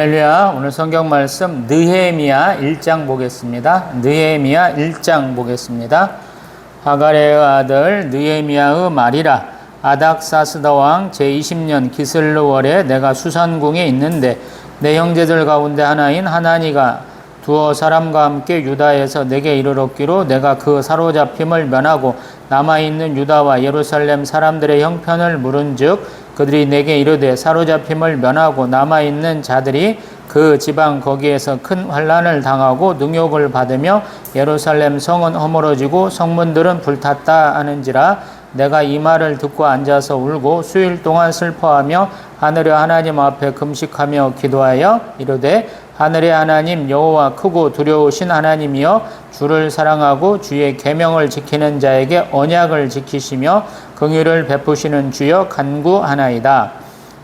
할렐루야. 오늘 성경 말씀 느헤미야 1장 보겠습니다. 느헤미야 1장 보겠습니다. 하갈의 아들 느헤미야의 말이라. 아닥사스다 왕 제20년 기슬르월에 내가 수산궁에 있는데 내 형제들 가운데 하나인 하나니가 두어 사람과 함께 유다에서 내게 이르렀기로 내가 그 사로잡힘을 면하고 남아있는 유다와 예루살렘 사람들의 형편을 물은즉 그들이 내게 이르되 사로잡힘을 면하고 남아있는 자들이 그 지방 거기에서 큰 환난을 당하고 능욕을 받으며 예루살렘 성은 허물어지고 성문들은 불탔다 하는지라. 내가 이 말을 듣고 앉아서 울고 수일 동안 슬퍼하며 하늘의 하나님 앞에 금식하며 기도하여 이르되 하늘의 하나님 여호와 크고 두려우신 하나님이여 주를 사랑하고 주의 계명을 지키는 자에게 언약을 지키시며 긍휼을 베푸시는 주여 간구하나이다.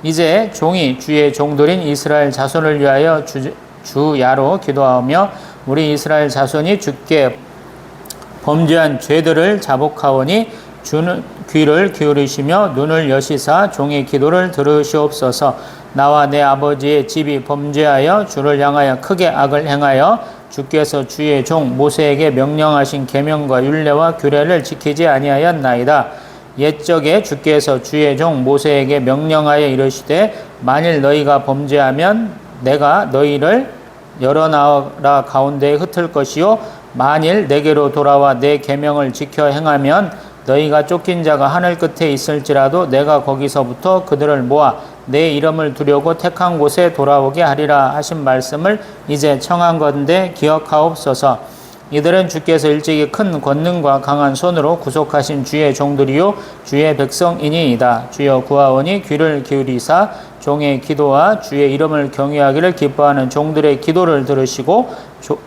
이제 종이 주의 종들인 이스라엘 자손을 위하여 주야로 기도하며 우리 이스라엘 자손이 주께 범죄한 죄들을 자복하오니 주는 귀를 기울이시며 눈을 여시사 종의 기도를 들으시옵소서. 나와 내 아버지의 집이 범죄하여 주를 향하여 크게 악을 행하여 주께서 주의 종 모세에게 명령하신 계명과 율례와 규례를 지키지 아니하였나이다. 옛적에 주께서 주의 종 모세에게 명령하여 이르시되 만일 너희가 범죄하면 내가 너희를 여러 나라 가운데에 흩을 것이요 만일 내게로 돌아와 내 계명을 지켜 행하면 너희가 쫓긴 자가 하늘 끝에 있을지라도 내가 거기서부터 그들을 모아 내 이름을 두려고 택한 곳에 돌아오게 하리라 하신 말씀을 이제 청한 건데 기억하옵소서. 이들은 주께서 일찍이 큰 권능과 강한 손으로 구속하신 주의 종들이요 주의 백성이니이다. 주여 구하오니 귀를 기울이사 종의 기도와 주의 이름을 경외하기를 기뻐하는 종들의 기도를 들으시고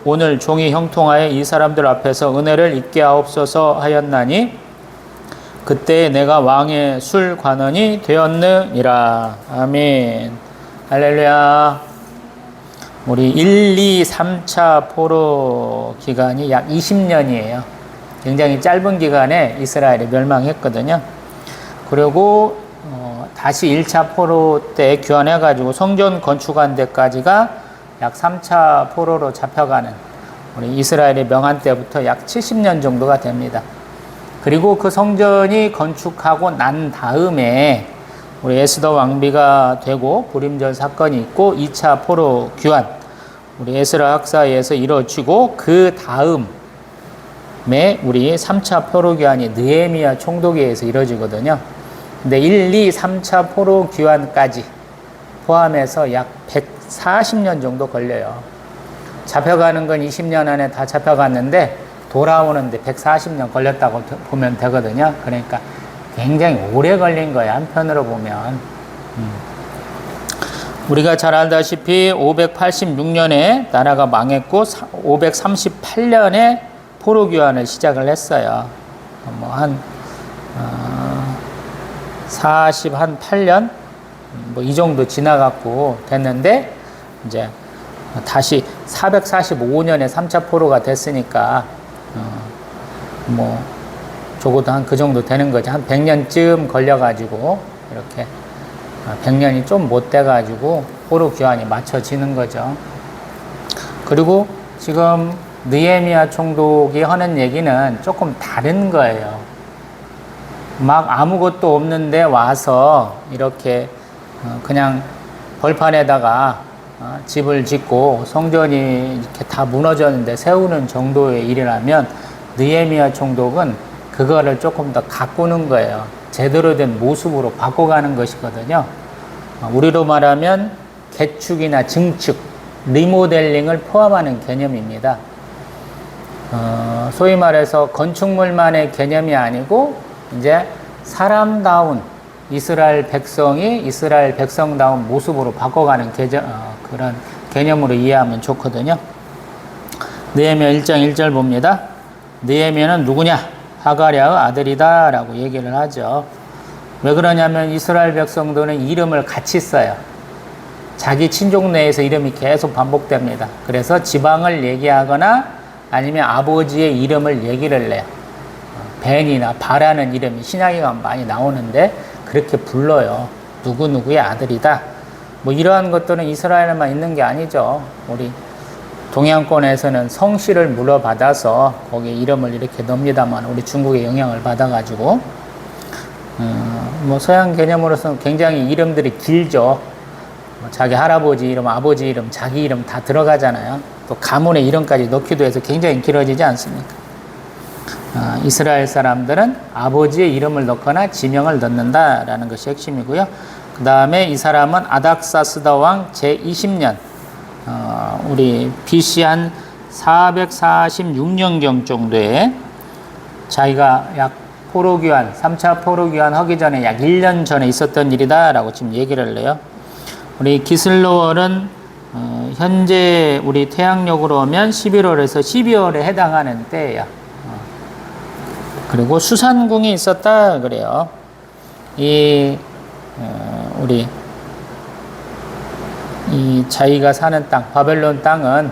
오늘 종이 형통하여 이 사람들 앞에서 은혜를 입게 하옵소서 하였나니 그때 내가 왕의 술관원이 되었느니라. 아멘. 할렐루야. 우리 1, 2, 3차 포로 기간이 약 20년이에요. 굉장히 짧은 기간에 이스라엘이 멸망했거든요. 그리고 다시 1차 포로 때 귀환해가지고 성전 건축한 데까지가 약 3차 포로로 잡혀가는 우리 이스라엘의 명한 때부터 약 70년 정도가 됩니다. 그리고 그 성전이 건축하고 난 다음에 우리 에스더 왕비가 되고 불임절 사건이 있고 2차 포로 귀환 우리 에스라 학사에서 이루어지고 그 다음에 우리 3차 포로 귀환이 느헤미야 총독에서 이루어지거든요. 근데 1, 2, 3차 포로 귀환까지 포함해서 약 140년 정도 걸려요. 잡혀가는 건 20년 안에 다 잡혀갔는데 돌아오는데 140년 걸렸다고 보면 되거든요. 그러니까 굉장히 오래 걸린 거예요. 한편으로 보면. 우리가 잘 알다시피 586년에 나라가 망했고 538년에 포로귀환을 시작을 했어요. 한 48년 이 정도 지나갖고 됐는데 이제 다시 445년에 3차 포로가 됐으니까 적어도 한 그 정도 되는 거지. 한 100년쯤 걸려가지고, 이렇게, 100년이 좀 못 돼가지고, 포로 귀환이 맞춰지는 거죠. 그리고 지금 느헤미야 총독이 하는 얘기는 조금 다른 거예요. 막 아무것도 없는데 와서 이렇게 그냥 벌판에다가 집을 짓고 성전이 이렇게 다 무너졌는데 세우는 정도의 일이라면 느헤미야 총독은 그거를 조금 더 가꾸는 거예요. 제대로 된 모습으로 바꿔가는 것이거든요. 우리로 말하면 개축이나 증축, 리모델링을 포함하는 개념입니다. 소위 말해서 건축물만의 개념이 아니고 이제 사람다운 이스라엘 백성이 이스라엘 백성다운 모습으로 바꿔가는 그런 개념으로 이해하면 좋거든요. 느헤미야 1장 1절 봅니다. 느헤미야는 누구냐? 하갈의 아들이다 라고 얘기를 하죠. 왜 그러냐면 이스라엘 백성들은 이름을 같이 써요. 자기 친족 내에서 이름이 계속 반복됩니다. 그래서 지방을 얘기하거나 아니면 아버지의 이름을 얘기를 해요. 벤이나 바라는 이름이 신약에 가면 많이 나오는데 그렇게 불러요. 누구누구의 아들이다. 뭐 이러한 것들은 이스라엘에만 있는 게 아니죠. 우리 동양권에서는 성씨를 물어받아서 거기에 이름을 이렇게 넣습니다만 우리 중국의 영향을 받아가지고 뭐 서양 개념으로서는 굉장히 이름들이 길죠. 자기 할아버지 이름, 아버지 이름, 자기 이름 다 들어가잖아요. 또 가문의 이름까지 넣기도 해서 굉장히 길어지지 않습니까? 이스라엘 사람들은 아버지의 이름을 넣거나 지명을 넣는다라는 것이 핵심이고요. 그 다음에 이 사람은 아닥사스다 왕 제20년 우리 BC 한 446년경 정도에 자기가 약 포로귀환, 3차 포로귀환 하기 전에 약 1년 전에 있었던 일이다 라고 지금 얘기를 해요. 우리 기슬로월은 현재 우리 태양력으로 오면 11월에서 12월에 해당하는 때예요. 그리고 수산궁이 있었다 그래요. 우리 이 자기가 사는 땅, 바벨론 땅은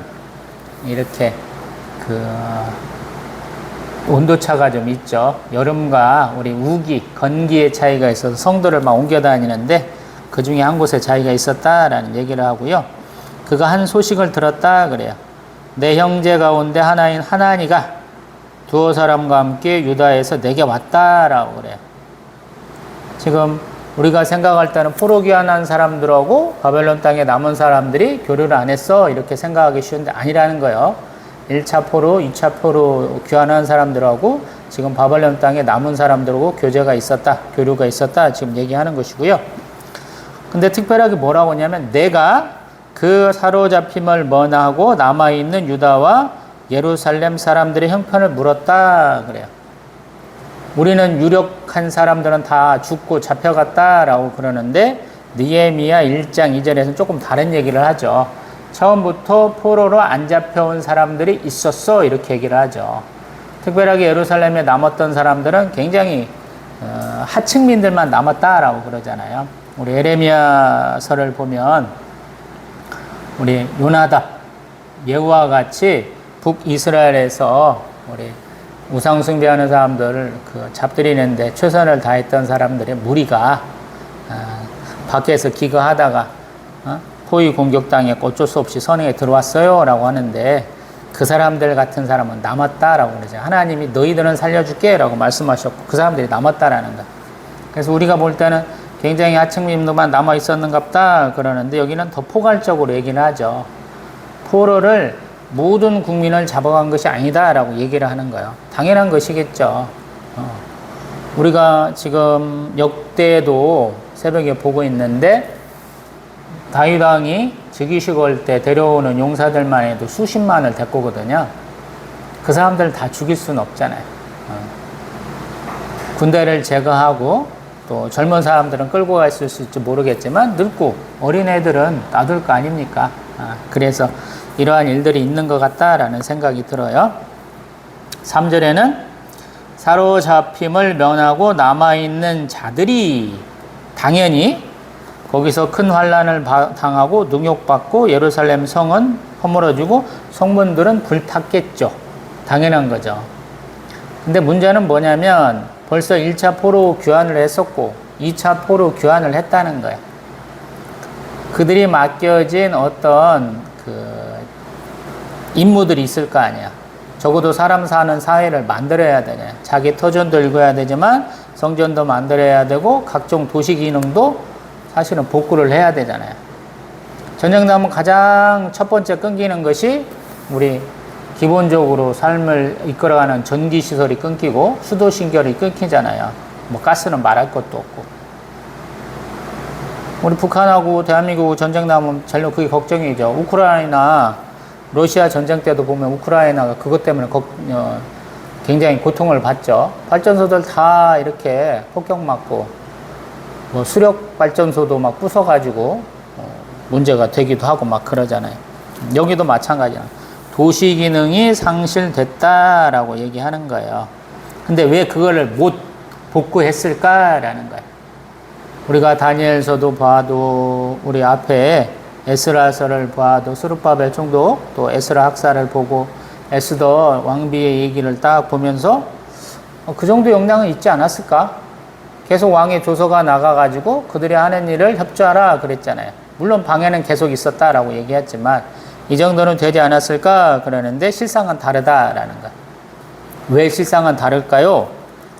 이렇게 온도차가 좀 있죠. 여름과 우리 우기, 건기의 차이가 있어서 성도를 막 옮겨 다니는데 그 중에 한 곳에 자기가 있었다라는 얘기를 하고요. 그가 한 소식을 들었다 그래요. 내 형제 가운데 하나인 하나니가 두어 사람과 함께 유다에서 내게 왔다라고 그래요. 지금 우리가 생각할 때는 포로 귀환한 사람들하고 바벨론 땅에 남은 사람들이 교류를 안 했어 이렇게 생각하기 쉬운데 아니라는 거예요. 1차 포로, 2차 포로 귀환한 사람들하고 지금 바벨론 땅에 남은 사람들하고 교제가 있었다, 교류가 있었다 지금 얘기하는 것이고요. 근데 특별하게 뭐라고 하냐면 내가 그 사로잡힘을 면하고 남아있는 유다와 예루살렘 사람들의 형편을 물었다 그래요. 우리는 유력한 사람들은 다 죽고 잡혀갔다라고 그러는데 느헤미야 1장 2절에서는 조금 다른 얘기를 하죠. 처음부터 포로로 안 잡혀온 사람들이 있었어 이렇게 얘기를 하죠. 특별하게 예루살렘에 남았던 사람들은 굉장히 하층민들만 남았다라고 그러잖아요. 우리 에레미야서를 보면 우리 요나답, 예후와 같이 북이스라엘에서 우리 우상 숭배하는 사람들을 잡들이는데 최선을 다했던 사람들의 무리가 밖에서 기거하다가 포위 공격당했고 어쩔 수 없이 선행에 들어왔어요 라고 하는데 그 사람들 같은 사람은 남았다라고 그러죠. 하나님이 너희들은 살려줄게 라고 말씀하셨고 그 사람들이 남았다라는 거. 그래서 우리가 볼 때는 굉장히 하층민들만 남아 있었는갑다 그러는데 여기는 더 포괄적으로 얘기를 하죠. 포로를 모든 국민을 잡아간 것이 아니다라고 얘기를 하는 거예요. 당연한 것이겠죠. 우리가 지금 역대도 새벽에 보고 있는데 다윗 왕이 즉위식 올 때 데려오는 용사들만 해도 수십만을 데리고 오거든요. 그 사람들 다 죽일 수는 없잖아요. 군대를 제거하고 또 젊은 사람들은 끌고 갈 수 있을지 모르겠지만 늙고 어린애들은 놔둘 거 아닙니까? 그래서 이러한 일들이 있는 것 같다라는 생각이 들어요. 3절에는 사로잡힘을 면하고 남아있는 자들이 당연히 거기서 큰 환난을 당하고 능욕받고 예루살렘 성은 허물어지고 성문들은 불탔겠죠. 당연한 거죠. 근데 문제는 뭐냐면 벌써 1차 포로 귀환을 했었고 2차 포로 귀환을 했다는 거예요. 그들이 맡겨진 어떤 임무들이 있을 거 아니야. 적어도 사람 사는 사회를 만들어야 되냐. 자기 터전도 읽어야 되지만 성전도 만들어야 되고 각종 도시 기능도 사실은 복구를 해야 되잖아요. 전쟁나면 가장 첫 번째 끊기는 것이 우리 기본적으로 삶을 이끌어가는 전기시설이 끊기고 수도신결이 끊기잖아요. 뭐 가스는 말할 것도 없고. 우리 북한하고 대한민국 전쟁 나면 제일 그게 걱정이죠. 우크라이나 러시아 전쟁 때도 보면 우크라이나가 그것 때문에 굉장히 고통을 받죠. 발전소들 다 이렇게 폭격 맞고 뭐 수력 발전소도 막 부숴가지고 문제가 되기도 하고 막 그러잖아요. 여기도 마찬가지야. 도시 기능이 상실됐다라고 얘기하는 거예요. 근데 왜 그거를 못 복구했을까라는 거예요. 우리가 다니엘서도 봐도 우리 앞에 에스라서를 봐도 스룹바벨 총독 또 에스라 학사를 보고 에스더 왕비의 얘기를 딱 보면서 그 정도 역량은 있지 않았을까? 계속 왕의 조서가 나가가지고 그들이 하는 일을 협조하라 그랬잖아요. 물론 방해는 계속 있었다라고 얘기했지만 이 정도는 되지 않았을까 그러는데 실상은 다르다라는 거. 왜 실상은 다를까요?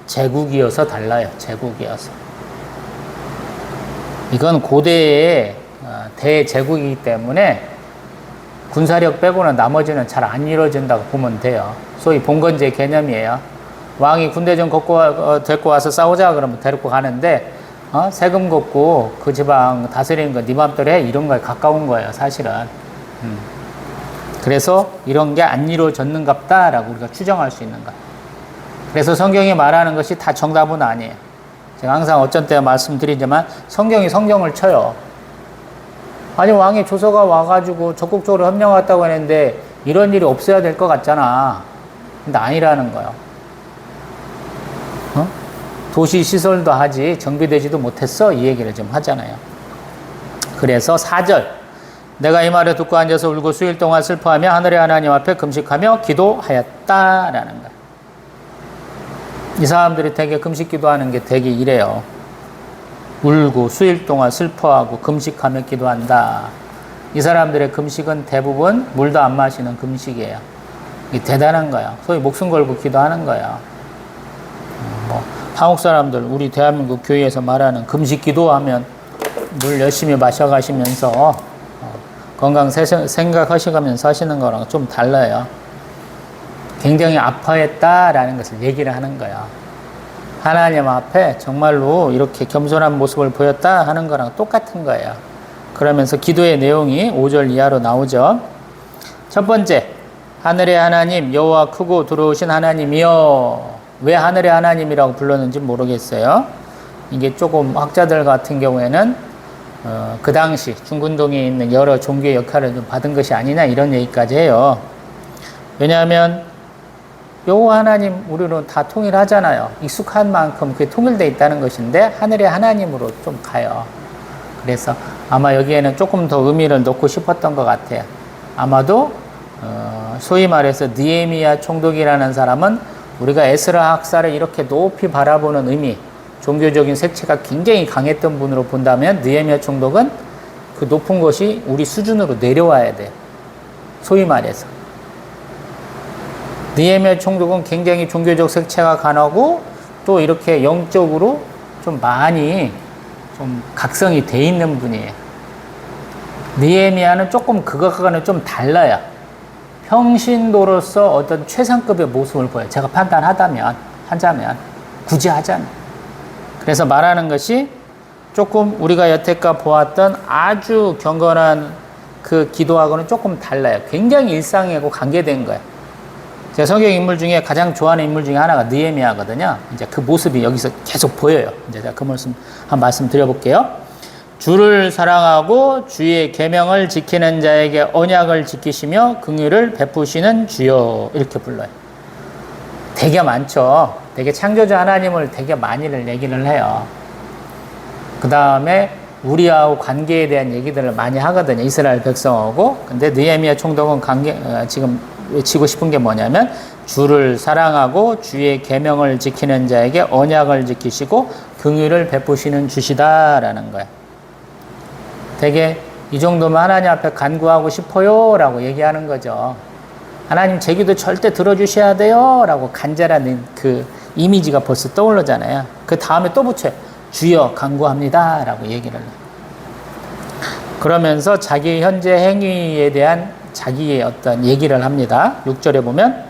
제국이어서 달라요. 제국이어서. 이건 고대의 대제국이기 때문에 군사력 빼고는 나머지는 잘 안 이루어진다고 보면 돼요. 소위 봉건제 개념이에요. 왕이 군대 좀 데리고 와서 싸우자 그러면 데리고 가는데 세금 걷고 그 지방 다스리는 거 네 맘대로 해 이런 거에 가까운 거예요. 사실은. 그래서 이런 게 안 이루어졌는갑다라고 우리가 추정할 수 있는 거예요. 그래서 성경이 말하는 것이 다 정답은 아니에요. 제가 항상 어쩐 때 말씀드리지만 성경이 성경을 쳐요. 아니 왕이 조서가 와가지고 적극적으로 협력했다고 했는데 이런 일이 없어야 될 것 같잖아. 근데 아니라는 거예요. 도시 시설도 하지 정비되지도 못했어 이 얘기를 좀 하잖아요. 그래서 4절 내가 이 말을 듣고 앉아서 울고 수일 동안 슬퍼하며 하늘의 하나님 앞에 금식하며 기도하였다라는 거예요. 이 사람들이 되게 금식 기도하는 게 되게 이래요. 울고 수일 동안 슬퍼하고 금식하며 기도한다. 이 사람들의 금식은 대부분 물도 안 마시는 금식이에요. 이게 대단한 거야. 소위 목숨 걸고 기도하는 거야. 한국 사람들 우리 대한민국 교회에서 말하는 금식 기도하면 물 열심히 마셔가시면서 건강 생각하시면서 하시는 거랑 좀 달라요. 굉장히 아파했다라는 것을 얘기를 하는 거야. 하나님 앞에 정말로 이렇게 겸손한 모습을 보였다 하는 거랑 똑같은 거예요. 그러면서 기도의 내용이 5절 이하로 나오죠. 첫 번째, 하늘의 하나님 여호와 크고 두려우신 하나님이여. 왜 하늘의 하나님이라고 불렀는지 모르겠어요. 이게 조금 학자들 같은 경우에는 그 당시 중근동에 있는 여러 종교의 역할을 좀 받은 것이 아니냐 이런 얘기까지 해요. 왜냐하면 여호와 하나님 우리는 다 통일하잖아요. 익숙한 만큼 그게 통일되어 있다는 것인데 하늘의 하나님으로 좀 가요. 그래서 아마 여기에는 조금 더 의미를 넣고 싶었던 것 같아요. 아마도 소위 말해서 느헤미야 총독이라는 사람은 우리가 에스라 학사를 이렇게 높이 바라보는 의미, 종교적인 색채가 굉장히 강했던 분으로 본다면 느헤미야 총독은 그 높은 것이 우리 수준으로 내려와야 돼요. 소위 말해서. 느헤미야 총독은 굉장히 종교적 색채가 강하고 또 이렇게 영적으로 좀 많이 좀 각성이 돼 있는 분이에요. 느헤미야는 조금 그것과는 좀 달라요. 평신도로서 어떤 최상급의 모습을 보여요. 제가 하자면 굳이 하자면. 그래서 말하는 것이 조금 우리가 여태까지 보았던 아주 경건한 그 기도하고는 조금 달라요. 굉장히 일상하고 관계된 거예요. 제가 성경 인물 중에 가장 좋아하는 인물 중에 하나가 느헤미야거든요. 이제 그 모습이 여기서 계속 보여요. 이제 제가 그 말씀 드려볼게요. 주를 사랑하고 주의 계명을 지키는 자에게 언약을 지키시며 긍휼을 베푸시는 주여 이렇게 불러요. 되게 많죠. 되게 창조자 하나님을 되게 많이를 얘기를 해요. 그 다음에 우리하고 관계에 대한 얘기들을 많이 하거든요. 이스라엘 백성하고. 근데 느헤미야 총독은 지금 외치고 싶은 게 뭐냐면 주를 사랑하고 주의 계명을 지키는 자에게 언약을 지키시고 긍휼을 베푸시는 주시다라는 거예요. 되게 이 정도면 하나님 앞에 간구하고 싶어요 라고 얘기하는 거죠. 하나님 제 기도 절대 들어주셔야 돼요 라고 간절한 그 이미지가 벌써 떠오르잖아요. 그 다음에 또 붙여요. 주여 간구합니다 라고 얘기를 해요. 그러면서 자기 현재 행위에 대한 자기의 어떤 얘기를 합니다. 6절에 보면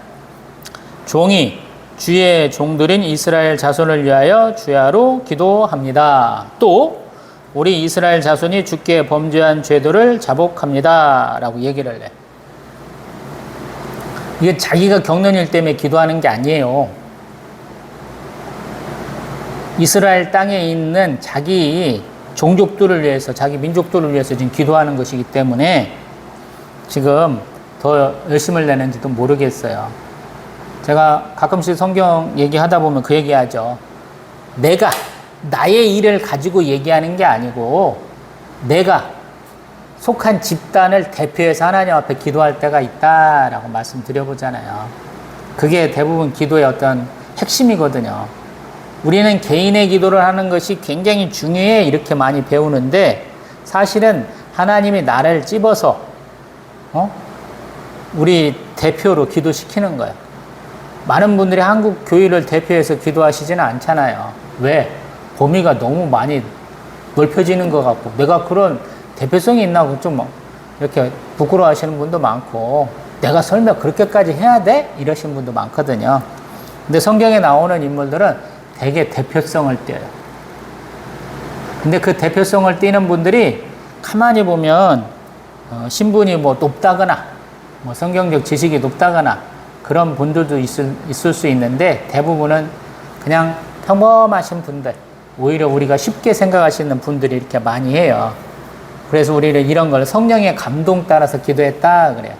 종이 주의 종들인 이스라엘 자손을 위하여 주야로 기도합니다. 또 우리 이스라엘 자손이 주께 범죄한 죄들을 자복합니다 라고 얘기를 해. 이게 자기가 겪는 일 때문에 기도하는 게 아니에요. 이스라엘 땅에 있는 자기 종족들을 위해서, 자기 민족들을 위해서 지금 기도하는 것이기 때문에 지금 더 열심을 내는지도 모르겠어요. 제가 가끔씩 성경 얘기하다 보면 그 얘기하죠. 내가 나의 일을 가지고 얘기하는 게 아니고 내가 속한 집단을 대표해서 하나님 앞에 기도할 때가 있다라고 말씀드려보잖아요. 그게 대부분 기도의 어떤 핵심이거든요. 우리는 개인의 기도를 하는 것이 굉장히 중요해 이렇게 많이 배우는데 사실은 하나님이 나를 찝어서 우리 대표로 기도시키는 거예요. 많은 분들이 한국 교회를 대표해서 기도하시지는 않잖아요. 왜? 범위가 너무 많이 넓혀지는 것 같고 내가 그런 대표성이 있나 좀 이렇게 부끄러워하시는 분도 많고 내가 설마 그렇게까지 해야 돼? 이러신 분도 많거든요. 근데 성경에 나오는 인물들은 되게 대표성을 띄어요. 근데 그 대표성을 띄는 분들이 가만히 보면 신분이 뭐 높다거나 뭐 성경적 지식이 높다거나 그런 분들도 있을 수 있는데 대부분은 그냥 평범하신 분들, 오히려 우리가 쉽게 생각할 수 있는 분들이 이렇게 많이 해요. 그래서 우리는 이런 걸 성령의 감동 따라서 기도했다 그래요.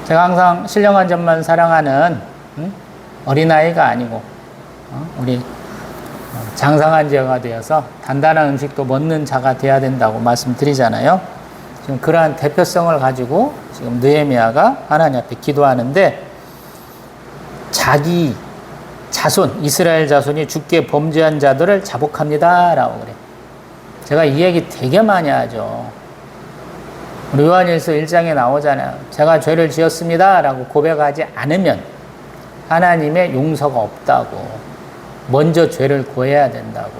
제가 항상 신령한 점만 사랑하는 어린아이가 아니고 우리 장성한 자가 되어서 단단한 음식도 먹는 자가 돼야 된다고 말씀드리잖아요. 지금 그러한 대표성을 가지고 지금 느헤미야가 하나님 앞에 기도하는데 자기 자손, 이스라엘 자손이 주께 범죄한 자들을 자복합니다 라고 그래. 제가 이 얘기 되게 많이 하죠. 우리 요한일서 1장에 나오잖아요. 제가 죄를 지었습니다 라고 고백하지 않으면 하나님의 용서가 없다고. 먼저 죄를 구해야 된다고.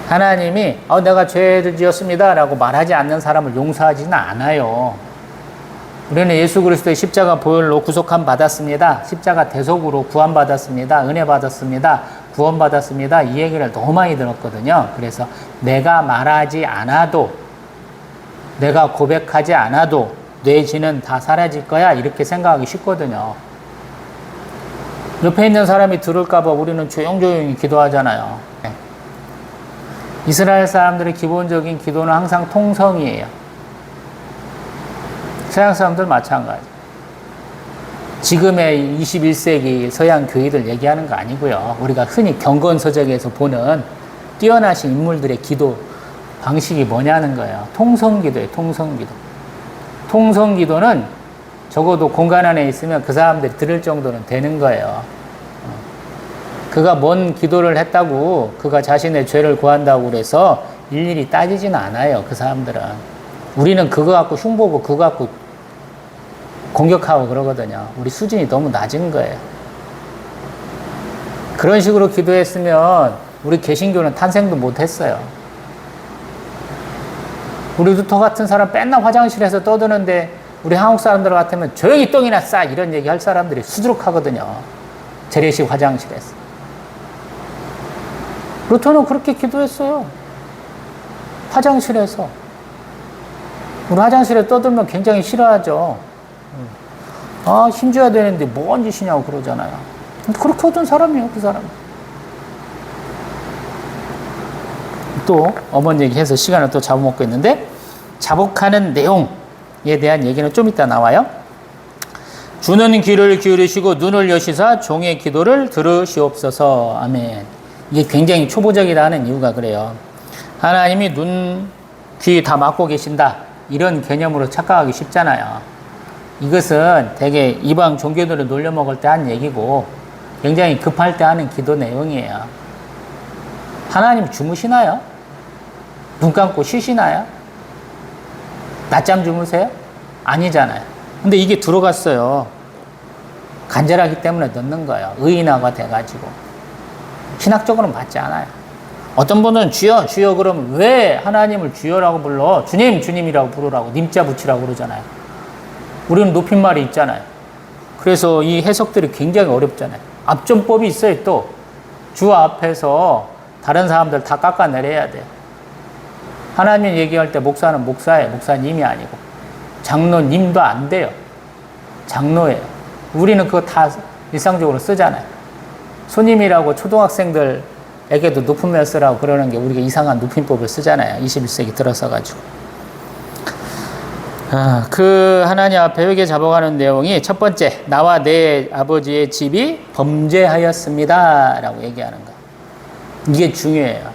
하나님이 내가 죄를 지었습니다 라고 말하지 않는 사람을 용서하지는 않아요. 우리는 예수 그리스도의 십자가 보혈로 구속함 받았습니다. 십자가 대속으로 구원 받았습니다. 은혜 받았습니다. 구원 받았습니다. 이 얘기를 너무 많이 들었거든요. 그래서 내가 말하지 않아도 내가 고백하지 않아도 내 죄는 다 사라질 거야 이렇게 생각하기 쉽거든요. 옆에 있는 사람이 들을까 봐 우리는 조용조용히 기도하잖아요. 이스라엘 사람들의 기본적인 기도는 항상 통성이에요. 서양 사람들 마찬가지. 지금의 21세기 서양 교회들 얘기하는 거 아니고요. 우리가 흔히 경건서적에서 보는 뛰어나신 인물들의 기도 방식이 뭐냐는 거예요. 통성기도예요. 통성기도. 통성기도는 적어도 공간 안에 있으면 그 사람들이 들을 정도는 되는 거예요. 그가 뭔 기도를 했다고 그가 자신의 죄를 구한다고 그래서 일일이 따지지는 않아요. 그 사람들은. 우리는 그거 갖고 흉보고 그거 갖고 공격하고 그러거든요. 우리 수준이 너무 낮은 거예요. 그런 식으로 기도했으면 우리 개신교는 탄생도 못했어요. 우리 루터 같은 사람 맨날 화장실에서 떠드는데 우리 한국 사람들 같으면 조용히 똥이나 싸 이런 얘기 할 사람들이 수두룩하거든요. 재래식 화장실에서. 루터는 그렇게 기도했어요. 화장실에서. 우리 화장실에 떠들면 굉장히 싫어하죠. 힘줘야 되는데 뭔 짓이냐고 그러잖아요. 그렇게 어떤 사람이에요, 그 사람. 또 어머니 얘기해서 시간을 또 잡아먹고 있는데 자복하는 내용에 대한 얘기는 좀 이따 나와요. 주는 귀를 기울이시고 눈을 여시사 종의 기도를 들으시옵소서. 아멘. 이게 굉장히 초보적이다 하는 이유가 그래요. 하나님이 눈, 귀 다 막고 계신다. 이런 개념으로 착각하기 쉽잖아요. 이것은 되게 이방 종교들을 놀려먹을 때 한 얘기고 굉장히 급할 때 하는 기도 내용이에요. 하나님 주무시나요? 눈 감고 쉬시나요? 낮잠 주무세요? 아니잖아요. 근데 이게 들어갔어요. 간절하기 때문에 넣는 거예요. 의인화가 돼가지고. 신학적으로는 맞지 않아요. 어떤 분은 주여, 주여 그러면 왜 하나님을 주여라고 불러? 주님, 주님이라고 부르라고 님자 붙이라고 그러잖아요. 우리는 높임말이 있잖아요. 그래서 이 해석들이 굉장히 어렵잖아요. 압존법이 있어요, 또. 주 앞에서 다른 사람들 다 깎아내려야 돼요. 하나님 얘기할 때 목사는 목사예요. 목사님이 아니고. 장로님도 안 돼요. 장로예요. 우리는 그거 다 일상적으로 쓰잖아요. 손님이라고 초등학생들에게도 높임말 쓰라고 그러는 게 우리가 이상한 높임법을 쓰잖아요. 21세기 들어서가지고. 그 하나님 앞에 회개 잡아가는 내용이 첫 번째, 나와 내 아버지의 집이 범죄하였습니다. 라고 얘기하는 거. 이게 중요해요.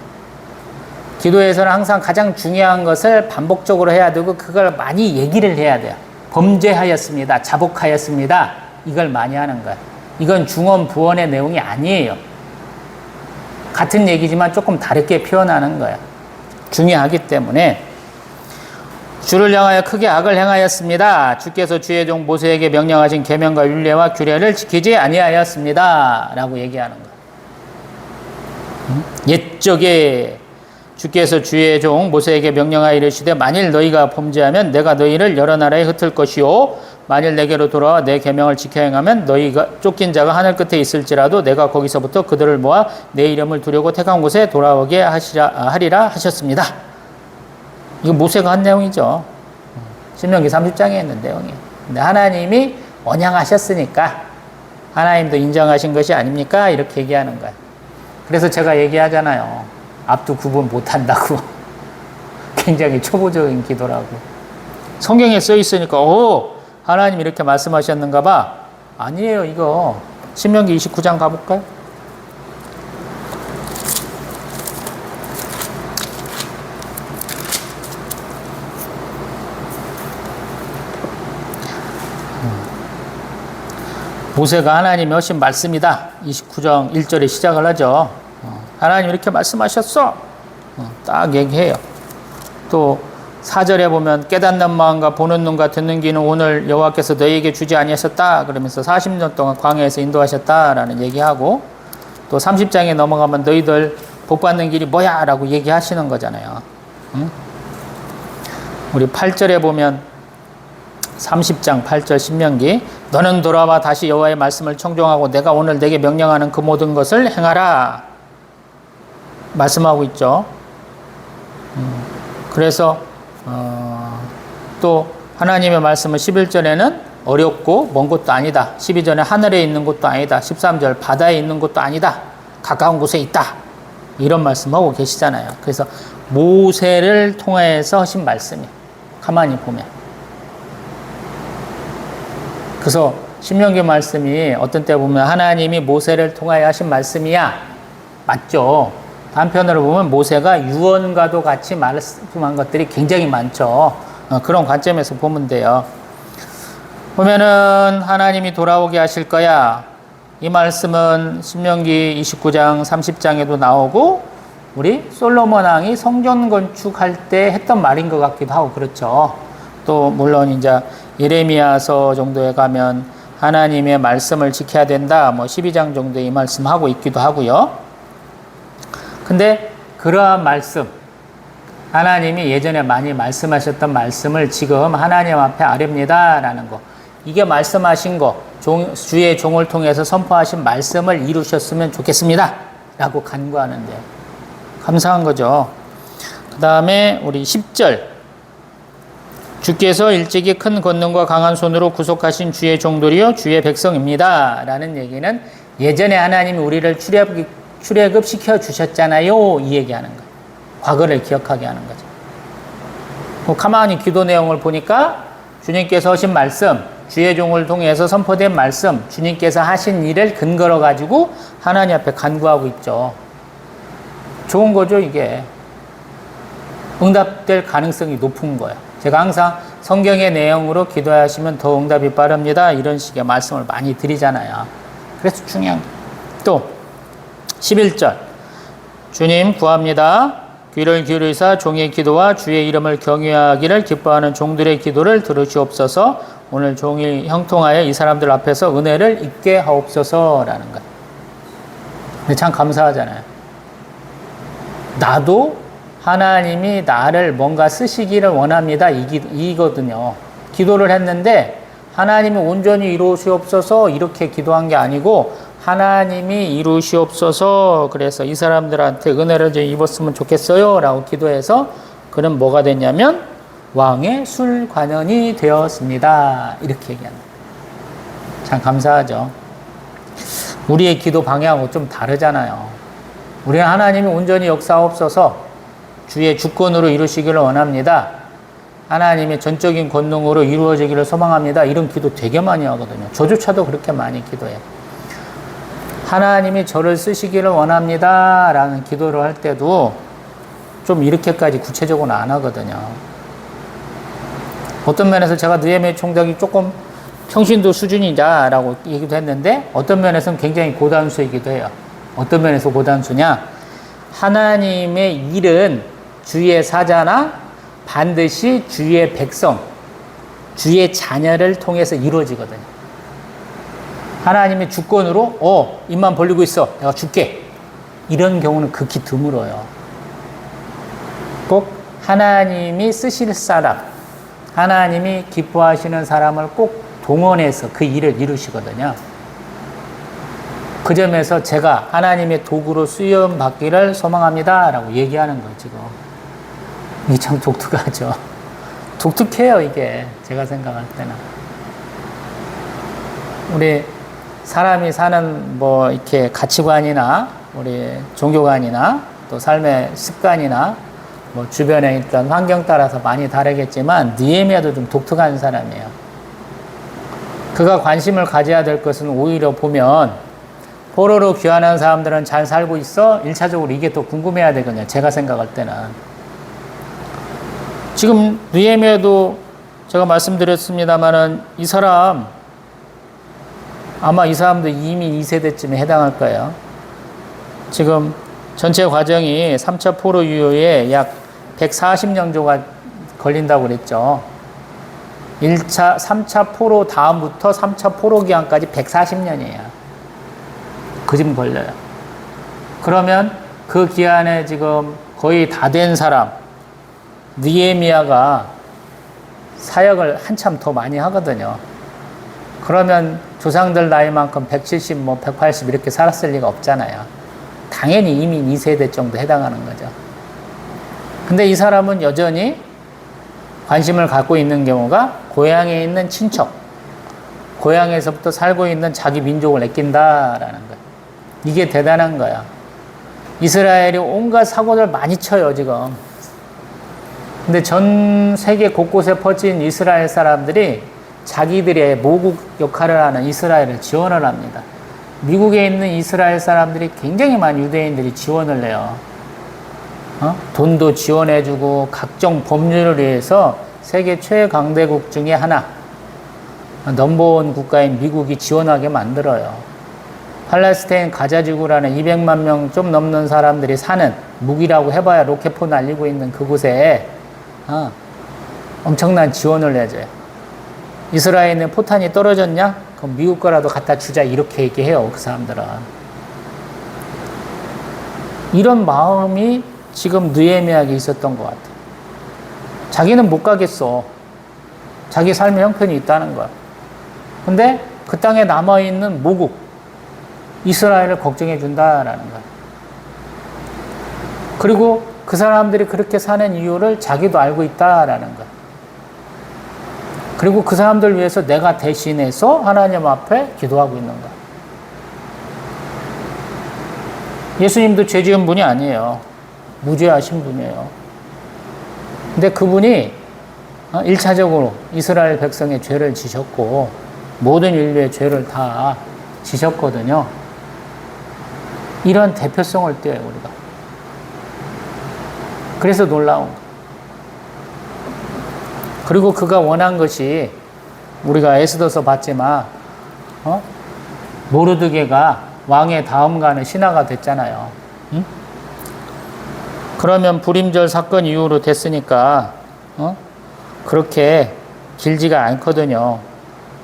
기도에서는 항상 가장 중요한 것을 반복적으로 해야 되고 그걸 많이 얘기를 해야 돼요. 범죄하였습니다. 자복하였습니다. 이걸 많이 하는 거예요. 이건 중언 부언의 내용이 아니에요. 같은 얘기지만 조금 다르게 표현하는 거예요. 중요하기 때문에 주를 향하여 크게 악을 행하였습니다. 주께서 주의 종 모세에게 명령하신 계명과 율례와 규례를 지키지 아니하였습니다. 라고 얘기하는 거예요. 옛적에 주께서 주의 종 모세에게 명령하여 이르시되 만일 너희가 범죄하면 내가 너희를 여러 나라에 흩을 것이요 만일 내게로 돌아와 내 계명을 지켜 행하면 너희가 쫓긴 자가 하늘 끝에 있을지라도 내가 거기서부터 그들을 모아 내 이름을 두려고 택한 곳에 돌아오게 하리라 하셨습니다. 이거 모세가 한 내용이죠. 신명기 30장에 있는 내용이에요. 근데 하나님이 언양하셨으니까 하나님도 인정하신 것이 아닙니까? 이렇게 얘기하는 거예요. 그래서 제가 얘기하잖아요. 앞도 구분 못한다고. 굉장히 초보적인 기도라고. 성경에 써 있으니까 하나님 이렇게 말씀하셨는가 봐. 아니에요. 이거 신명기 29장 가볼까요? 모세가 하나님이 하신 말씀이다. 29장 1절에 시작을 하죠. 하나님 이렇게 말씀하셨어. 딱 얘기해요. 또 4절에 보면 깨닫는 마음과 보는 눈과 듣는 귀는 오늘 여호와께서 너희에게 주지 아니하셨다. 그러면서 40년 동안 광야에서 인도하셨다라는 얘기하고 또 30장에 넘어가면 너희들 복받는 길이 뭐야? 라고 얘기하시는 거잖아요. 우리 8절에 보면 30장 8절 신명기 너는 돌아와 다시 여호와의 말씀을 청종하고 내가 오늘 내게 명령하는 그 모든 것을 행하라 말씀하고 있죠. 그래서 또 하나님의 말씀은 11절에는 어렵고 먼 곳도 아니다. 12절에 하늘에 있는 곳도 아니다. 13절 바다에 있는 곳도 아니다. 가까운 곳에 있다. 이런 말씀하고 계시잖아요. 그래서 모세를 통해서 하신 말씀이에요. 가만히 보면. 그래서 신명기 말씀이 어떤 때 보면 하나님이 모세를 통하여 하신 말씀이야. 맞죠. 한편으로 보면 모세가 유언과도 같이 말씀한 것들이 굉장히 많죠. 그런 관점에서 보면 돼요. 보면은 하나님이 돌아오게 하실 거야. 이 말씀은 신명기 29장 30장에도 나오고 우리 솔로몬 왕이 성전 건축할 때 했던 말인 것 같기도 하고 그렇죠. 또 물론 이제 예레미야서 정도에 가면 하나님의 말씀을 지켜야 된다. 12장 정도에 이 말씀하고 있기도 하고요. 근데 그러한 말씀, 하나님이 예전에 많이 말씀하셨던 말씀을 지금 하나님 앞에 아뢰입니다. 라는 거. 이게 말씀하신 거, 주의 종을 통해서 선포하신 말씀을 이루셨으면 좋겠습니다. 라고 간구하는데요. 감사한 거죠. 그 다음에 우리 10절. 주께서 일찍이 큰 권능과 강한 손으로 구속하신 주의 종들이요 주의 백성입니다. 라는 얘기는 예전에 하나님이 우리를 출애굽 시켜 주셨잖아요. 이 얘기하는 거예요. 과거를 기억하게 하는 거죠. 가만히 기도 내용을 보니까 주님께서 하신 말씀, 주의 종을 통해서 선포된 말씀, 주님께서 하신 일을 근거로 가지고 하나님 앞에 간구하고 있죠. 좋은 거죠, 이게. 응답될 가능성이 높은 거예요. 제가 항상 성경의 내용으로 기도하시면 더 응답이 빠릅니다. 이런 식의 말씀을 많이 드리잖아요. 그래서 중요한 거예요. 또 11절 주님 구합니다. 귀를 기울이사 종의 기도와 주의 이름을 경외하기를 기뻐하는 종들의 기도를 들으시옵소서. 오늘 종이 형통하여 이 사람들 앞에서 은혜를 입게 하옵소서라는 거예요. 근데 참 감사하잖아요. 나도 하나님이 나를 뭔가 쓰시기를 원합니다. 이거든요. 기도를 했는데 하나님이 온전히 이루시옵소서 이렇게 기도한 게 아니고 하나님이 이루시옵소서 그래서 이 사람들한테 은혜를 좀 입었으면 좋겠어요 라고 기도해서 그는 뭐가 됐냐면 왕의 술관원이 되었습니다. 이렇게 얘기합니다. 참 감사하죠. 우리의 기도 방향하고 좀 다르잖아요. 우리는 하나님이 온전히 역사하옵소서 주의 주권으로 이루시기를 원합니다. 하나님의 전적인 권능으로 이루어지기를 소망합니다. 이런 기도 되게 많이 하거든요. 저조차도 그렇게 많이 기도해요. 하나님이 저를 쓰시기를 원합니다. 라는 기도를 할 때도 좀 이렇게까지 구체적으로는 안 하거든요. 어떤 면에서 제가 느헤미야 총독이 조금 평신도 수준이자라고 얘기도 했는데 어떤 면에서는 굉장히 고단수이기도 해요. 어떤 면에서 고단수냐? 하나님의 일은 주의 사자나 반드시 주의 백성, 주의 자녀를 통해서 이루어지거든요. 하나님의 주권으로 입만 벌리고 있어. 내가 줄게. 이런 경우는 극히 드물어요. 꼭 하나님이 쓰실 사람, 하나님이 기뻐하시는 사람을 꼭 동원해서 그 일을 이루시거든요. 그 점에서 제가 하나님의 도구로 쓰임 받기를 소망합니다 라고 얘기하는 거예요, 지금. 이게 참 독특하죠. 독특해요, 이게. 제가 생각할 때는. 우리 사람이 사는 이렇게 가치관이나 우리 종교관이나 또 삶의 습관이나 주변에 있던 환경 따라서 많이 다르겠지만 느헤미야도 좀 독특한 사람이에요. 그가 관심을 가져야 될 것은 오히려 보면 포로로 귀환한 사람들은 잘 살고 있어? 1차적으로 이게 더 궁금해야 되거든요. 제가 생각할 때는. 지금 느헤미야도 제가 말씀드렸습니다마는 이 사람 아마 이 사람도 이미 2세대쯤에 해당할 거예요. 지금 전체 과정이 3차 포로 유효에 약 140년조가 걸린다고 그랬죠. 3차 포로 다음부터 3차 포로 기간까지 140년이에요. 그 좀 걸려요. 그러면 그 기간에 지금 거의 다 된 사람, 느헤미야가 사역을 한참 더 많이 하거든요. 그러면 조상들 나이만큼 170, 180 이렇게 살았을 리가 없잖아요. 당연히 이미 2세대 정도 해당하는 거죠. 근데 이 사람은 여전히 관심을 갖고 있는 경우가 고향에 있는 친척, 고향에서부터 살고 있는 자기 민족을 아낀다라는 거예요. 이게 대단한 거야. 이스라엘이 온갖 사고를 많이 쳐요, 지금. 근데 전 세계 곳곳에 퍼진 이스라엘 사람들이 자기들의 모국 역할을 하는 이스라엘을 지원을 합니다. 미국에 있는 이스라엘 사람들이 굉장히 많은 유대인들이 지원을 해요. 돈도 지원해주고 각종 법률을 위해서 세계 최강대국 중에 하나, 넘버원 국가인 미국이 지원하게 만들어요. 팔레스타인 가자지구라는 200만 명 좀 넘는 사람들이 사는, 무기라고 해봐야 로켓포 날리고 있는 그곳에 엄청난 지원을 해줘요. 이스라엘에 포탄이 떨어졌냐? 그럼 미국 거라도 갖다 주자, 이렇게 얘기해요, 그 사람들은. 이런 마음이 지금 느헤미야에게 있었던 것 같아요. 자기는 못 가겠어. 자기 삶의 형편이 있다는 거야. 근데 그 땅에 남아있는 모국, 이스라엘을 걱정해 준다라는 거야. 그리고 그 사람들이 그렇게 사는 이유를 자기도 알고 있다라는 거야. 그리고 그 사람들 위해서 내가 대신해서 하나님 앞에 기도하고 있는 거야. 예수님도 죄 지은 분이 아니에요. 무죄하신 분이에요. 근데 그분이 1차적으로 이스라엘 백성의 죄를 지셨고 모든 인류의 죄를 다 지셨거든요. 이런 대표성을 떼요, 우리가. 그래서 놀라운 거. 그리고 그가 원한 것이, 우리가 에스더서 봤지만 모르드게가 왕의 다음 가는 신하가 됐잖아요. 응? 그러면 불임절 사건 이후로 됐으니까 그렇게 길지가 않거든요.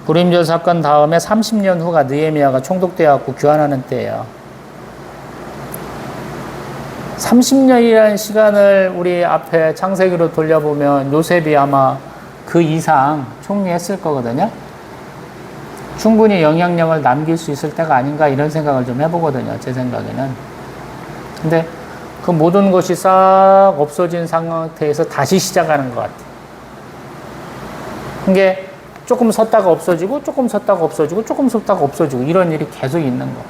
불임절 사건 다음에 30년 후가 느헤미야가 총독되어갖고 귀환하는 때예요. 30년이라는 시간을 우리 앞에 창세기로 돌려보면 요셉이 아마 그 이상 총리했을 거거든요. 충분히 영향력을 남길 수 있을 때가 아닌가 이런 생각을 좀 해보거든요, 제 생각에는. 근데 그 모든 것이 싹 없어진 상태에서 다시 시작하는 것 같아요. 이게 조금 섰다가 없어지고 조금 섰다가 없어지고 조금 섰다가 없어지고 이런 일이 계속 있는 거.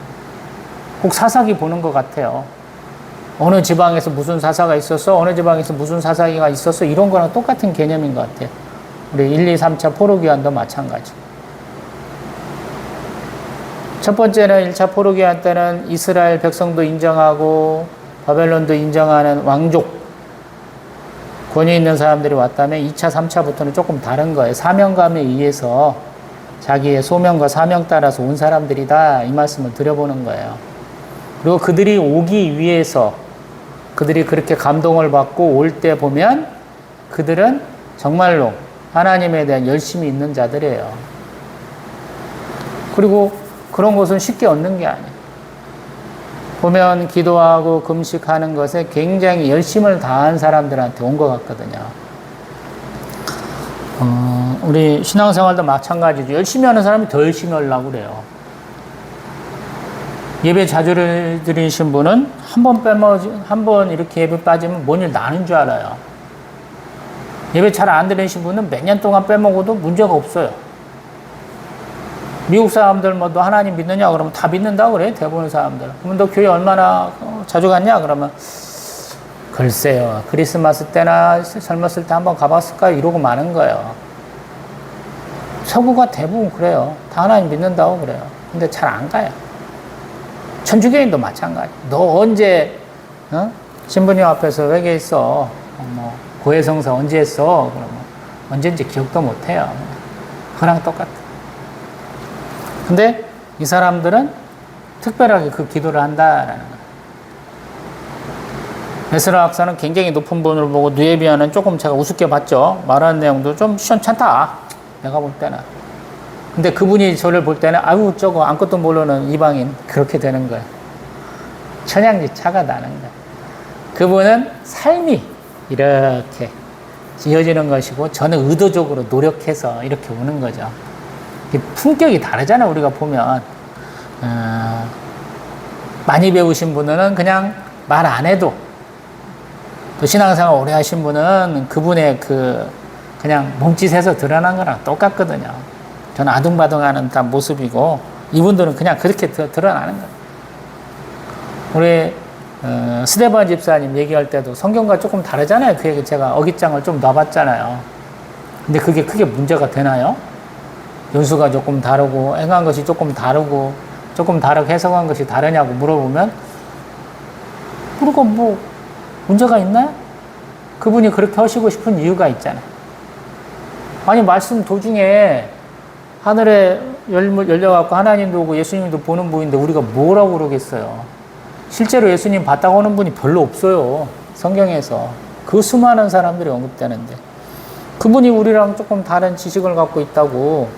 꼭 사사기 보는 것 같아요. 어느 지방에서 무슨 사사가 있었어, 어느 지방에서 무슨 사사기가 있었어, 이런 거랑 똑같은 개념인 것 같아요. 우리 1, 2, 3차 포로기환도 마찬가지. 첫 번째는 1차 포로기환 때는 이스라엘 백성도 인정하고 바벨론도 인정하는 왕족, 권위 있는 사람들이 왔다면 2차, 3차부터는 조금 다른 거예요. 사명감에 의해서 자기의 소명과 사명 따라서 온 사람들이다, 이 말씀을 드려보는 거예요. 그리고 그들이 오기 위해서 그들이 그렇게 감동을 받고 올 때 보면 그들은 정말로 하나님에 대한 열심이 있는 자들이에요. 그리고 그런 것은 쉽게 얻는 게 아니에요. 보면 기도하고 금식하는 것에 굉장히 열심을 다한 사람들한테 온 것 같거든요. 우리 신앙생활도 마찬가지죠. 열심히 하는 사람이 더 열심히 하려고 그래요. 예배 자주 드리신 분은 한 번 이렇게 예배 빠지면 뭔 일 나는 줄 알아요. 예배 잘 안 드리신 분은 몇 년 동안 빼먹어도 문제가 없어요. 미국 사람들 뭐 너 하나님 믿느냐 그러면 다 믿는다고 그래 대부분 사람들. 그러면 너 교회 얼마나 자주 갔냐 그러면 글쎄요 크리스마스 때나 젊었을 때 한번 가봤을까 이러고 마는 거예요. 서구가 대부분 그래요. 다 하나님 믿는다고 그래요. 근데 잘 안 가요. 천주교인도 마찬가지. 너 언제 신부님 앞에서 회개했어? 뭐 고해성사 언제 했어? 그러면 언제인지 기억도 못 해요. 그랑 똑같아. 근데 이 사람들은 특별하게 그 기도를 한다라는 거예요. 에스라 학사는 굉장히 높은 분을 보고 느헤미야는 조금 제가 우습게 봤죠. 말하는 내용도 좀 시원찮다. 내가 볼 때는. 근데 그분이 저를 볼 때는 아유 저거 아무것도 모르는 이방인 그렇게 되는 거예요. 천양지 차가 나는 거예요. 그분은 삶이 이렇게 이어지는 것이고 저는 의도적으로 노력해서 이렇게 오는 거죠. 품격이 다르잖아요. 우리가 보면 많이 배우신 분은 그냥 말 안 해도 또 신앙생활 오래 하신 분은 그분의 그냥 몸짓에서 드러난 거랑 똑같거든요. 저는 아둥바둥하는 다 모습이고 이분들은 그냥 그렇게 드러나는 거예요. 우리 스데반 집사님 얘기할 때도 성경과 조금 다르잖아요. 그 얘기 제가 어깃장을 좀 놔봤잖아요. 근데 그게 크게 문제가 되나요? 연수가 조금 다르고 행한 것이 조금 다르고 조금 다르게 해석한 것이 다르냐고 물어보면 우리가 뭐 문제가 있나요? 그분이 그렇게 하시고 싶은 이유가 있잖아요. 아니 말씀 도중에 하늘에 열려갖고 하나님도 오고 예수님도 보는 분인데 우리가 뭐라고 그러겠어요. 실제로 예수님 봤다고 하는 분이 별로 없어요. 성경에서. 그 수많은 사람들이 언급되는데 그분이 우리랑 조금 다른 지식을 갖고 있다고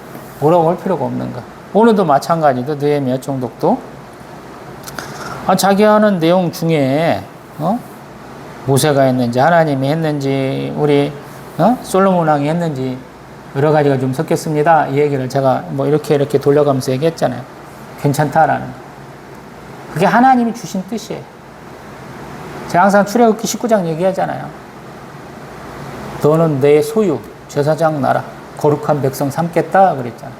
뭐라고 할 필요가 없는가. 오늘도 마찬가지도 느헤미야 총독도 자기 하는 내용 중에 모세가 했는지 하나님이 했는지 우리 솔로몬 왕이 했는지 여러 가지가 좀 섞였습니다. 이 얘기를 제가 뭐 이렇게 돌려가면서 얘기했잖아요. 괜찮다라는 거. 그게 하나님이 주신 뜻이에요. 제가 항상 출애굽기 19장 얘기하잖아요. 너는 내 소유 제사장 나라 거룩한 백성 삼겠다 그랬잖아요.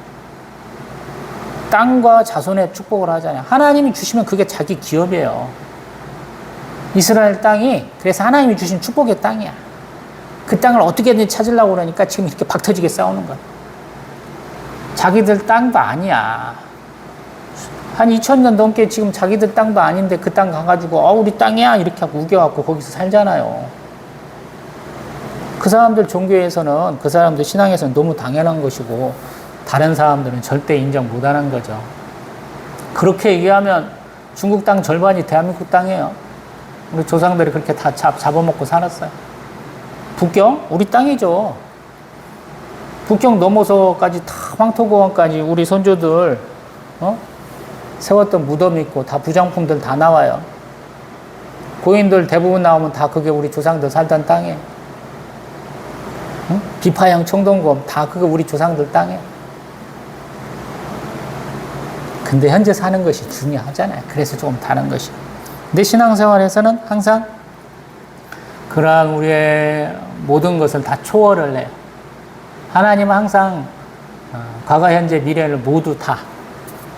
땅과 자손의 축복을 하잖아요. 하나님이 주시면 그게 자기 기업이에요. 이스라엘 땅이 그래서 하나님이 주신 축복의 땅이야. 그 땅을 어떻게든 찾으려고 그러니까 지금 이렇게 박터지게 싸우는 거야. 자기들 땅도 아니야. 한 2000년 넘게 지금 자기들 땅도 아닌데 그 땅 가가지고 우리 땅이야 이렇게 하고 우겨갖고 거기서 살잖아요. 그 사람들 종교에서는 그 사람들 신앙에서는 너무 당연한 것이고 다른 사람들은 절대 인정 못하는 거죠. 그렇게 얘기하면 중국 땅 절반이 대한민국 땅이에요. 우리 조상들이 그렇게 다 잡아먹고 살았어요. 북경? 우리 땅이죠. 북경 넘어서까지 다 황토공원까지 우리 선조들 세웠던 무덤 있고 다 부장품들 다 나와요. 고인들 대부분 나오면 다 그게 우리 조상들 살던 땅이에요. 비파형 청동검 다 그거 우리 조상들 땅이에요. 근데 현재 사는 것이 중요하잖아요. 그래서 조금 다른 것이. 내 신앙생활에서는 항상 그러한 우리의 모든 것을 다 초월을 해요. 하나님은 항상 과거, 현재, 미래를 모두 다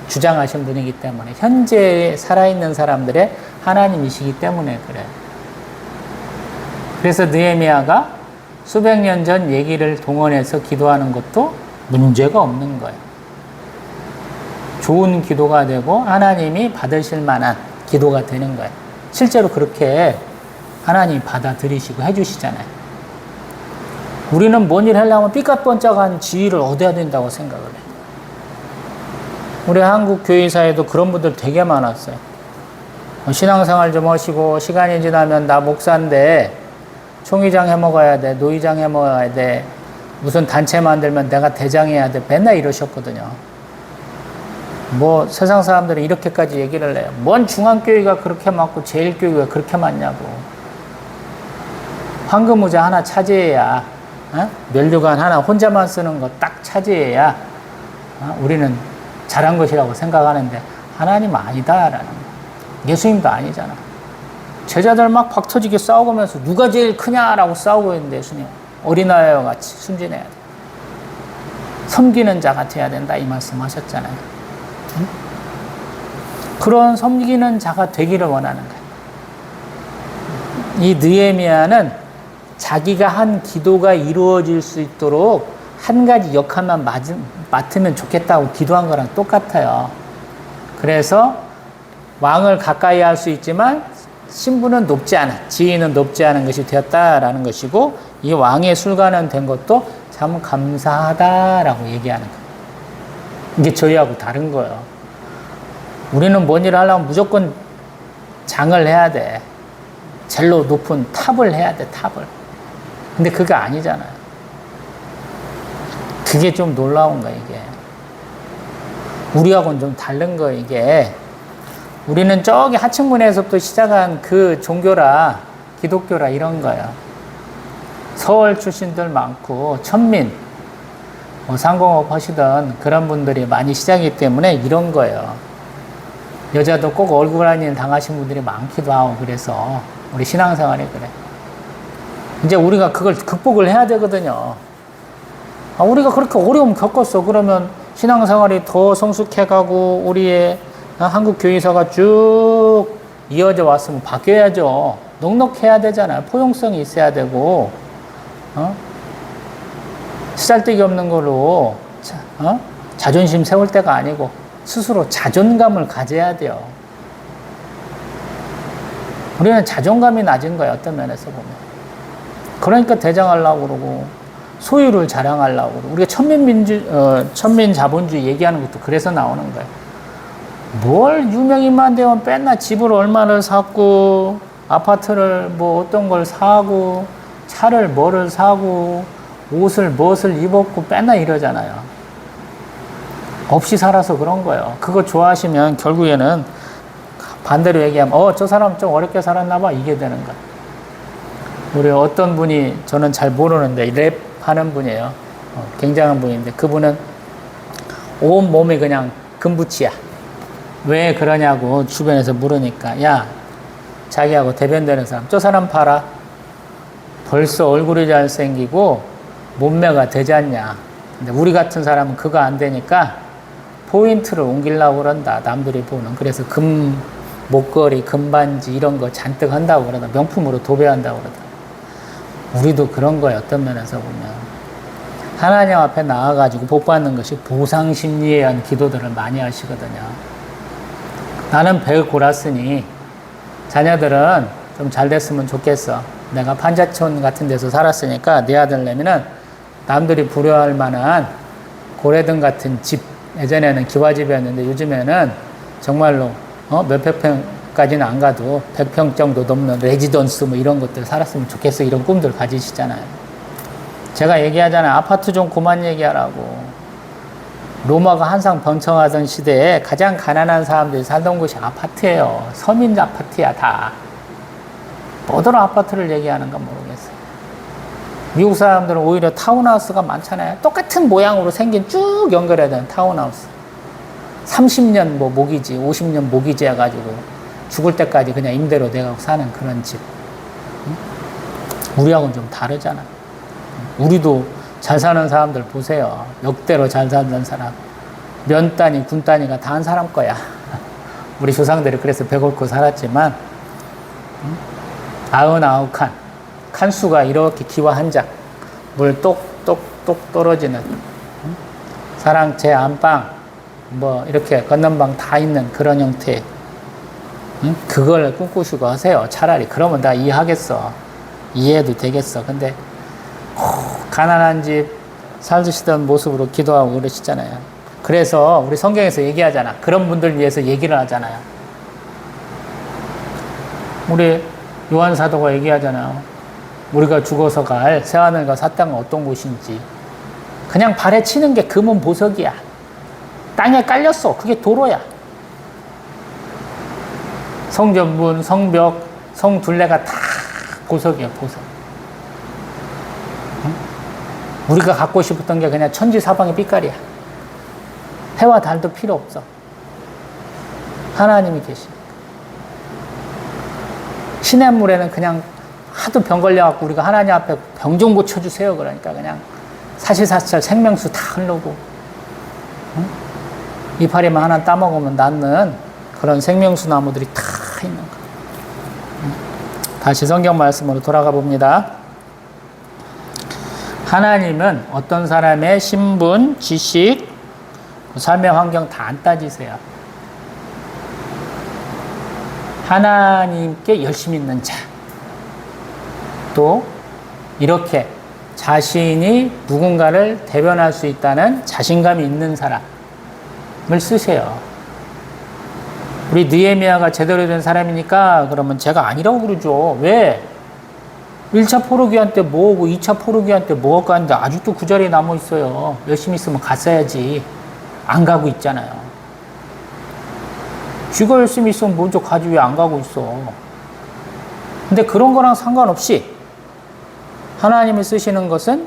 주장하신 분이기 때문에 현재 살아있는 사람들의 하나님이시기 때문에 그래요. 그래서 느헤미야가 수백 년 전 얘기를 동원해서 기도하는 것도 문제가 없는 거예요. 좋은 기도가 되고 하나님이 받으실 만한 기도가 되는 거예요. 실제로 그렇게 하나님이 받아들이시고 해주시잖아요. 우리는 뭔 일 하려면 삐까뻔쩍한 지위를 얻어야 된다고 생각을 해요. 우리 한국 교회사에도 그런 분들 되게 많았어요. 신앙생활 좀 하시고 시간이 지나면 나 목사인데 총회장 해먹어야 돼, 노회장 해먹어야 돼, 무슨 단체 만들면 내가 대장해야 돼, 맨날 이러셨거든요. 뭐 세상 사람들은 이렇게까지 얘기를 해요. 뭔 중앙교회가 그렇게 많고 제일교회가 그렇게 많냐고. 황금의자 하나 차지해야, 면류관 하나 혼자만 쓰는 거 딱 차지해야 우리는 잘한 것이라고 생각하는데 하나님 아니다라는 거. 예수님도 아니잖아. 제자들 막 박터지게 싸우면서 누가 제일 크냐라고 싸우고 있는데 예수님 어린아이와 같이 순진해야 돼. 섬기는 자 같아야 된다 이 말씀 하셨잖아요. 응? 그런 섬기는 자가 되기를 원하는 거예요. 이 느헤미야는 자기가 한 기도가 이루어질 수 있도록 한 가지 역할만 맡으면 좋겠다고 기도한 거랑 똑같아요. 그래서 왕을 가까이 할 수 있지만 신분은 높지 않은, 지위는 높지 않은 것이 되었다라는 것이고, 이 왕의 술관은 된 것도 참 감사하다라고 얘기하는 거예요. 이게 저희하고 다른 거예요. 우리는 뭔 일을 하려면 무조건 장을 해야 돼. 젤로 높은 탑을 해야 돼, 탑을. 근데 그게 아니잖아요. 그게 좀 놀라운 거예요, 이게. 우리하고는 좀 다른 거예요, 이게. 우리는 저기 하층문에서부터 시작한 그 종교라, 기독교라 이런 거예요. 서울 출신들 많고, 천민, 뭐 상공업 하시던 그런 분들이 많이 시작이기 때문에 이런 거예요. 여자도 꼭 얼굴 한일 당하신 분들이 많기도 하고, 그래서 우리 신앙생활이 그래. 이제 우리가 그걸 극복을 해야 되거든요. 우리가 그렇게 어려움 겪었어. 그러면 신앙생활이 더 성숙해가고, 우리의 한국 교회사가 쭉 이어져 왔으면 바뀌어야죠. 넉넉해야 되잖아요. 포용성이 있어야 되고, 쓰잘데기 없는 걸로 자존심 세울 때가 아니고 스스로 자존감을 가져야 돼요. 우리는 자존감이 낮은 거예요. 어떤 면에서 보면. 그러니까 대장하려고 그러고 소유를 자랑하려고 그러고, 우리가 천민 자본주의 얘기하는 것도 그래서 나오는 거예요. 뭘 유명인만 되면 맨날 집을 얼마를 샀고, 아파트를 뭐 어떤 걸 사고, 차를 뭐를 사고, 옷을 무엇을 입었고 맨날 이러잖아요. 없이 살아서 그런 거예요. 그거 좋아하시면 결국에는 반대로 얘기하면 저 사람 좀 어렵게 살았나 봐 이게 되는 거예요. 우리 어떤 분이, 저는 잘 모르는데 랩 하는 분이에요. 굉장한 분인데 그분은 온 몸이 그냥 금붙이야. 왜 그러냐고 주변에서 물으니까, 야, 자기하고 대변되는 사람, 저 사람 봐라. 벌써 얼굴이 잘생기고 몸매가 되지 않냐. 근데 우리 같은 사람은 그거 안 되니까 포인트를 옮기려고 그런다. 남들이 보는. 그래서 금 목걸이, 금반지 이런 거 잔뜩 한다고 그러다. 명품으로 도배한다고 그러다. 우리도 그런 거예요. 어떤 면에서 보면. 하나님 앞에 나와가지고 복 받는 것이 보상심리에 의한 기도들을 많이 하시거든요. 나는 배 골았으니 자녀들은 좀 잘 됐으면 좋겠어. 내가 판자촌 같은 데서 살았으니까 내 아들내미는 남들이 부러워할 만한 고래등 같은 집, 예전에는 기와집이었는데 요즘에는 정말로 몇백 평까지는 안 가도 100평 정도 넘는 레지던스 뭐 이런 것들 살았으면 좋겠어. 이런 꿈들 가지시잖아요. 제가 얘기하잖아요. 아파트 좀 그만 얘기하라고. 로마가 한상 번창하던 시대에 가장 가난한 사람들이 살던 곳이 아파트예요. 서민 아파트야 다. 뭐더러 아파트를 얘기하는가 모르겠어요. 미국 사람들은 오히려 타운하우스가 많잖아요. 똑같은 모양으로 생긴 쭉 연결해야 되는 타운하우스. 30년 뭐 모기지, 50년 모기지 해가지고 죽을 때까지 그냥 임대로 내가 사는 그런 집. 우리하고는 좀 다르잖아. 우리도 잘 사는 사람들 보세요. 역대로 잘 사는 사람. 면 단위, 군 단위가 다 한 사람 거야. 우리 조상들이 그래서 배고프고 살았지만 99칸. 칸수가 이렇게 기와 한 장. 물 똑똑똑 떨어지는 사랑 제 안방 뭐 이렇게 건넌방 다 있는 그런 형태. 그걸 꿈꾸시고 하세요. 차라리. 그러면 나 이해하겠어. 이해해도 되겠어. 근데 가난한 집 살시던 모습으로 기도하고 그러시잖아요. 그래서 우리 성경에서 얘기하잖아. 그런 분들 위해서 얘기를 하잖아요. 우리 요한 사도가 얘기하잖아요. 우리가 죽어서 갈 새하늘과 새 땅은 어떤 곳인지. 그냥 발에 치는 게 금은 보석이야. 땅에 깔렸어. 그게 도로야. 성전문, 성벽, 성둘레가 다 보석이야, 보석. 응? 우리가 갖고 싶었던 게 그냥 천지사방의 빛깔이야. 해와 달도 필요 없어. 하나님이 계시니까. 시냇물에는 그냥 하도 병 걸려갖고 우리가 하나님 앞에 병 좀 고쳐주세요. 그러니까 그냥 사시사철 생명수 다 흐르고, 응? 이파리만 하나 따먹으면 낫는 그런 생명수 나무들이 다 있는 거예요. 다시 성경 말씀으로 돌아가 봅니다. 하나님은 어떤 사람의 신분, 지식, 삶의 환경 다 안 따지세요. 하나님께 열심히 있는 자, 또 이렇게 자신이 누군가를 대변할 수 있다는 자신감이 있는 사람을 쓰세요. 우리 느헤미야가 제대로 된 사람이니까 그러면 제가 아니라고 그러죠. 왜? 1차 포로기한 때 뭐하고 2차 포로기한 때 뭐하고 하는데 아직도 그 자리에 남아 있어요. 열심히 있으면 갔어야지. 안 가고 있잖아요. 쥐가 열심히 있으면 먼저 가지 왜 안 가고 있어. 근데 그런 거랑 상관없이 하나님을 쓰시는 것은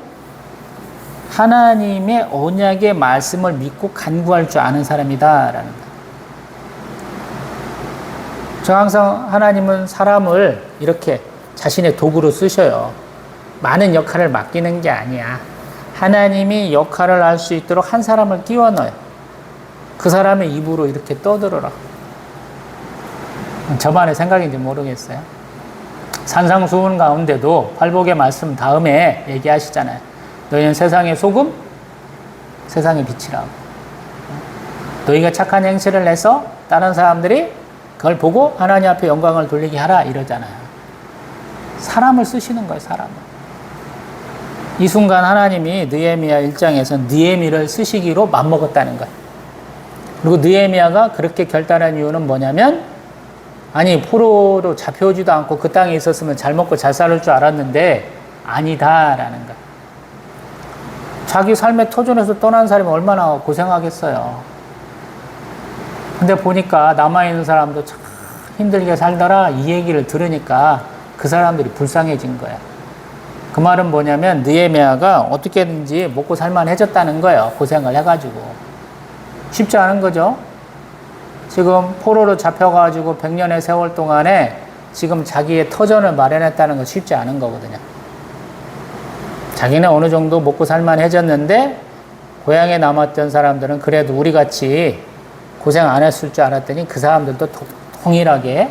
하나님의 언약의 말씀을 믿고 간구할 줄 아는 사람이다 라는 거예요. 저 항상 하나님은 사람을 이렇게 자신의 도구로 쓰셔요. 많은 역할을 맡기는 게 아니야. 하나님이 역할을 할 수 있도록 한 사람을 끼워 넣어요. 그 사람의 입으로 이렇게 떠들어라. 저만의 생각인지 모르겠어요. 산상수훈 가운데도 팔복의 말씀 다음에 얘기하시잖아요. 너희는 세상의 소금, 세상의 빛이라고. 너희가 착한 행실을 해서 다른 사람들이 그걸 보고 하나님 앞에 영광을 돌리게 하라 이러잖아요. 사람을 쓰시는 거예요, 사람을. 이 순간 하나님이 느헤미야 1장에서 느헤미를 쓰시기로 맘먹었다는 거예요. 그리고 느헤미야가 그렇게 결단한 이유는 뭐냐면, 아니 포로로 잡혀오지도 않고 그 땅에 있었으면 잘 먹고 잘 살을 줄 알았는데 아니다라는 거예요. 자기 삶의 터전에서 떠난 사람이 얼마나 고생하겠어요. 근데 보니까 남아있는 사람도 참 힘들게 살더라 이 얘기를 들으니까 그 사람들이 불쌍해진 거야. 그 말은 뭐냐면 느헤미야가 어떻게든지 먹고 살만해졌다는 거예요. 고생을 해가지고. 쉽지 않은 거죠. 지금 포로로 잡혀가지고 100년의 세월 동안에 지금 자기의 터전을 마련했다는 건 쉽지 않은 거거든요. 자기는 어느 정도 먹고 살만해졌는데 고향에 남았던 사람들은 그래도 우리같이 고생 안 했을 줄 알았더니 그 사람들도 동일하게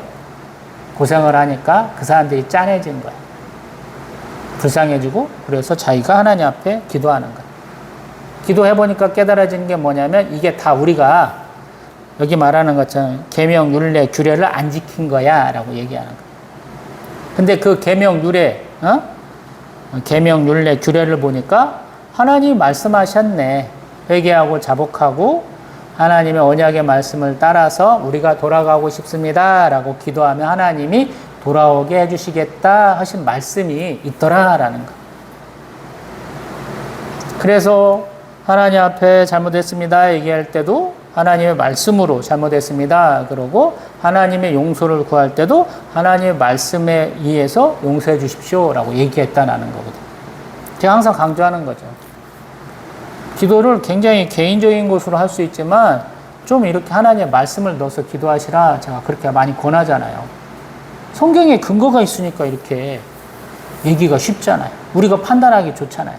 고생을 하니까 그 사람들이 짠해진 거야. 불쌍해지고 그래서 자기가 하나님 앞에 기도하는 거야. 기도해보니까 깨달아진 게 뭐냐면 이게 다 우리가 여기 말하는 것처럼 계명, 율례, 규례를 안 지킨 거야 라고 얘기하는 거야. 근데 그 계명, 율례, 계명, 율례, 규례를 보니까 하나님이 말씀하셨네. 회개하고 자복하고 하나님의 언약의 말씀을 따라서 우리가 돌아가고 싶습니다 라고 기도하면 하나님이 돌아오게 해주시겠다 하신 말씀이 있더라라는 거. 그래서 하나님 앞에 잘못했습니다 얘기할 때도 하나님의 말씀으로 잘못했습니다 그러고 하나님의 용서를 구할 때도 하나님의 말씀에 의해서 용서해 주십시오 라고 얘기했다는 거거든요. 제가 항상 강조하는 거죠. 기도를 굉장히 개인적인 것으로 할 수 있지만 좀 이렇게 하나님의 말씀을 넣어서 기도하시라 제가 그렇게 많이 권하잖아요. 성경에 근거가 있으니까 이렇게 얘기가 쉽잖아요. 우리가 판단하기 좋잖아요.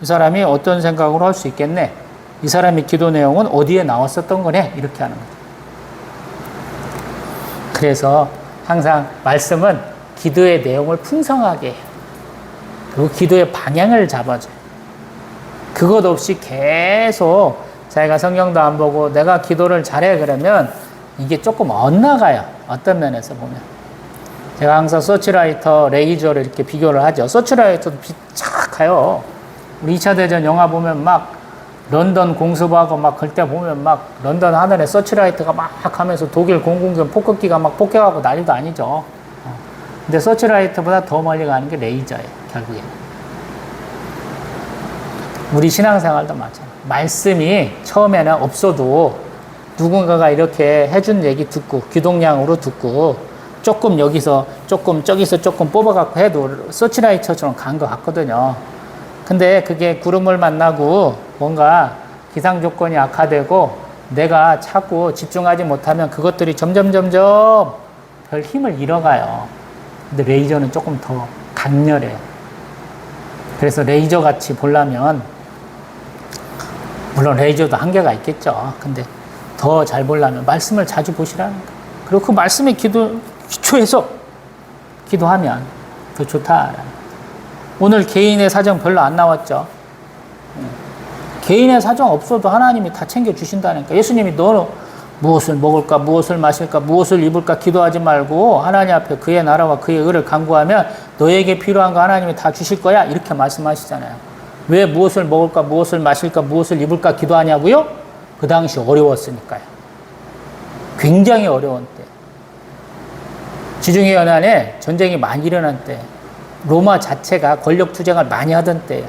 이 사람이 어떤 생각으로 할 수 있겠네. 이 사람의 기도 내용은 어디에 나왔었던 거네. 이렇게 하는 거죠. 그래서 항상 말씀은 기도의 내용을 풍성하게 해요. 그리고 기도의 방향을 잡아줘요. 그것 없이 계속 자기가 성경도 안 보고 내가 기도를 잘해 그러면 이게 조금 엇나가요. 어떤 면에서 보면. 제가 항상 서치라이터, 레이저를 이렇게 비교를 하죠. 서치라이터도 빛 착 가요. 우리 2차 대전 영화 보면 막 런던 공습하고 막 그때 보면 막 런던 하늘에 서치라이트가 막 하면서 독일 공군기관 폭격기가 막 폭격하고 난리도 아니죠. 근데 서치라이트보다 더 멀리 가는 게 레이저예요, 결국에는. 우리 신앙생활도 마찬가지야. 말씀이 처음에는 없어도 누군가가 이렇게 해준 얘기 듣고 귀동냥으로 듣고 조금 여기서 조금 저기서 조금 뽑아갖고 해도 서치라이터처럼 간 것 같거든요. 근데 그게 구름을 만나고 뭔가 기상 조건이 악화되고 내가 자꾸 집중하지 못하면 그것들이 점점 별 힘을 잃어가요. 근데 레이저는 조금 더 강렬해요. 그래서 레이저 같이 보려면 물론 레이저도 한계가 있겠죠. 근데 더 잘 보려면 말씀을 자주 보시라는 거예요. 그리고 그 말씀에 기초해서 기도하면 더 좋다라는 거예요. 오늘 개인의 사정 별로 안 나왔죠. 개인의 사정 없어도 하나님이 다 챙겨주신다니까. 예수님이 너 무엇을 먹을까, 무엇을 마실까, 무엇을 입을까 기도하지 말고 하나님 앞에 그의 나라와 그의 의를 간구하면 너에게 필요한 거 하나님이 다 주실 거야. 이렇게 말씀하시잖아요. 왜 무엇을 먹을까, 무엇을 마실까, 무엇을 입을까 기도하냐고요? 그 당시 어려웠으니까요. 굉장히 어려운 때. 지중해 연안에 전쟁이 많이 일어난 때. 로마 자체가 권력 투쟁을 많이 하던 때예요.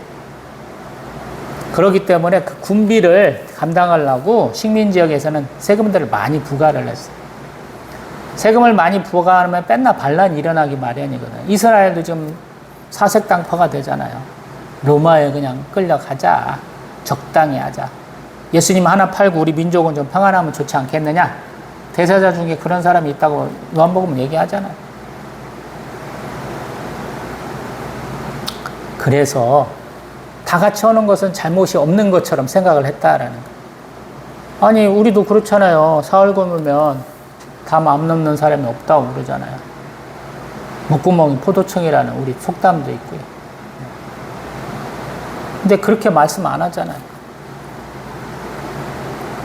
그렇기 때문에 그 군비를 감당하려고 식민 지역에서는 세금들을 많이 부과를 했어요. 세금을 많이 부과하면 뺀나 반란이 일어나기 마련이거든요. 이스라엘도 지금 사색당파가 되잖아요. 로마에 그냥 끌려가자. 적당히 하자. 예수님 하나 팔고 우리 민족은 좀 평안하면 좋지 않겠느냐? 대사자 중에 그런 사람이 있다고 요한복음 얘기하잖아요. 그래서 다 같이 하는 것은 잘못이 없는 것처럼 생각을 했다라는 거예요. 아니 우리도 그렇잖아요. 사흘 굶으면 다 맘 넘는 사람이 없다고 그러잖아요. 목구멍이 포도청이라는 우리 속담도 있고요. 근데 그렇게 말씀 안 하잖아요.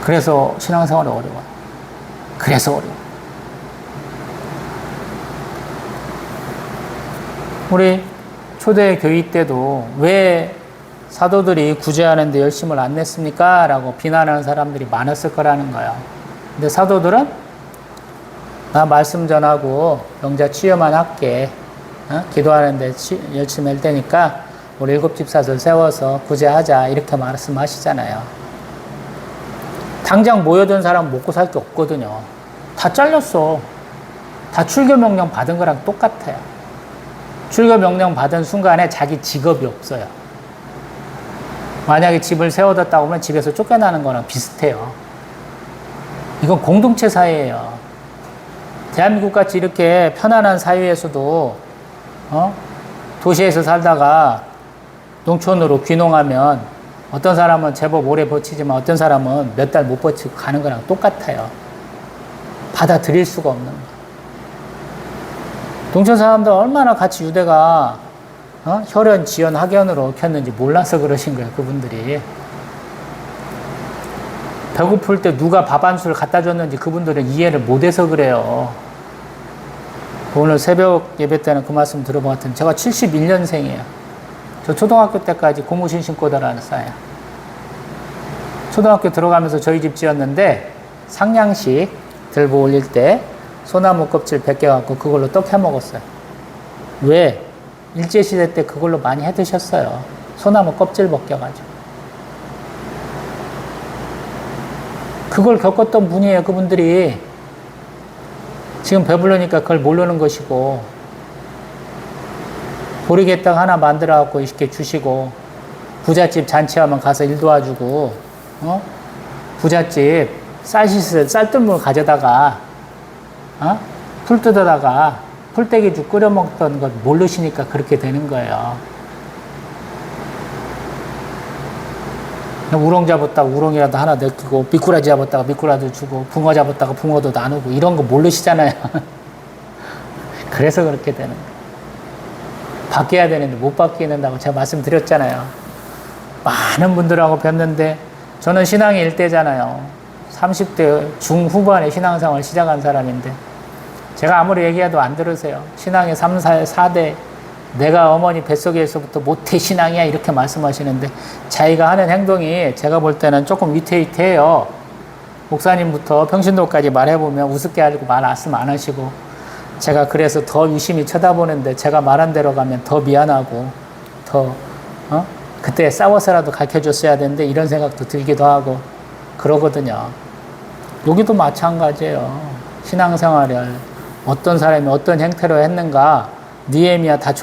그래서 신앙생활이 어려워요. 그래서 어려워요. 우리 초대 교회 때도 왜 사도들이 구제하는 데 열심을 안 냈습니까? 라고 비난하는 사람들이 많았을 거라는 거예요. 근데 사도들은 나 말씀 전하고 병자 치유만 할게. 기도하는 데 열심히 할 테니까 우리 7집사들 세워서 구제하자. 이렇게 말씀하시잖아요. 당장 모여든 사람 먹고 살 게 없거든요. 다 잘렸어. 다 출교 명령 받은 거랑 똑같아요. 출교 명령 받은 순간에 자기 직업이 없어요. 만약에 집을 세워뒀다고 하면 집에서 쫓겨나는 거랑 비슷해요. 이건 공동체 사회예요. 대한민국 같이 이렇게 편안한 사회에서도 도시에서 살다가 농촌으로 귀농하면 어떤 사람은 제법 오래 버티지만 어떤 사람은 몇 달 못 버티고 가는 거랑 똑같아요. 받아들일 수가 없는 거예요. 농촌 사람들 얼마나 같이 유대가 혈연, 지연, 학연으로 켰는지 몰라서 그러신 거예요. 그분들이. 배고플 때 누가 밥 한 술 갖다 줬는지 그분들은 이해를 못해서 그래요. 오늘 새벽 예배 때는 그 말씀 들어봤더니 제가 71년생이에요. 저 초등학교 때까지 고무신 신고 다녔어요. 초등학교 들어가면서 저희 집 지었는데 상냥식 들고 올릴 때 소나무 껍질 벗겨갖고 그걸로 떡 해먹었어요. 왜? 일제시대 때 그걸로 많이 해 드셨어요. 소나무 껍질 벗겨가지고. 그걸 겪었던 분이에요, 그분들이. 지금 배부르니까 그걸 모르는 것이고, 보리개떡 하나 만들어갖고 이렇게 주시고, 부잣집 잔치하면 가서 일 도와주고, 부잣집 쌀뜨물 가져다가, 풀 뜯어다가, 풀떼기죽 끓여 먹던 것 모르시니까 그렇게 되는 거예요. 우렁 잡았다가 우렁이라도 하나 넣기고, 미꾸라지 잡았다가 미꾸라지 주고, 붕어 잡았다가 붕어도 나누고, 이런 거 모르시잖아요. 그래서 그렇게 되는 거예요. 바뀌어야 되는데 못 바뀌는다고 제가 말씀드렸잖아요. 많은 분들하고 뵀는데, 저는 신앙이 일대잖아요. 30대 중후반에 신앙생활 시작한 사람인데, 제가 아무리 얘기해도 안 들으세요. 신앙의 3, 4대 내가 어머니 뱃속에서부터 모태신앙이야 이렇게 말씀하시는데 자기가 하는 행동이 제가 볼 때는 조금 위태위태해요. 목사님부터 평신도까지 말해보면 우습게 하고 말씀 안 하시고 제가 그래서 더 유심히 쳐다보는데 제가 말한 대로 가면 더 미안하고 더 그때 싸워서라도 가르쳐줬어야 되는데 이런 생각도 들기도 하고 그러거든요. 여기도 마찬가지예요. 신앙생활을 어떤 사람이 어떤 행태로 했는가 느헤미야 다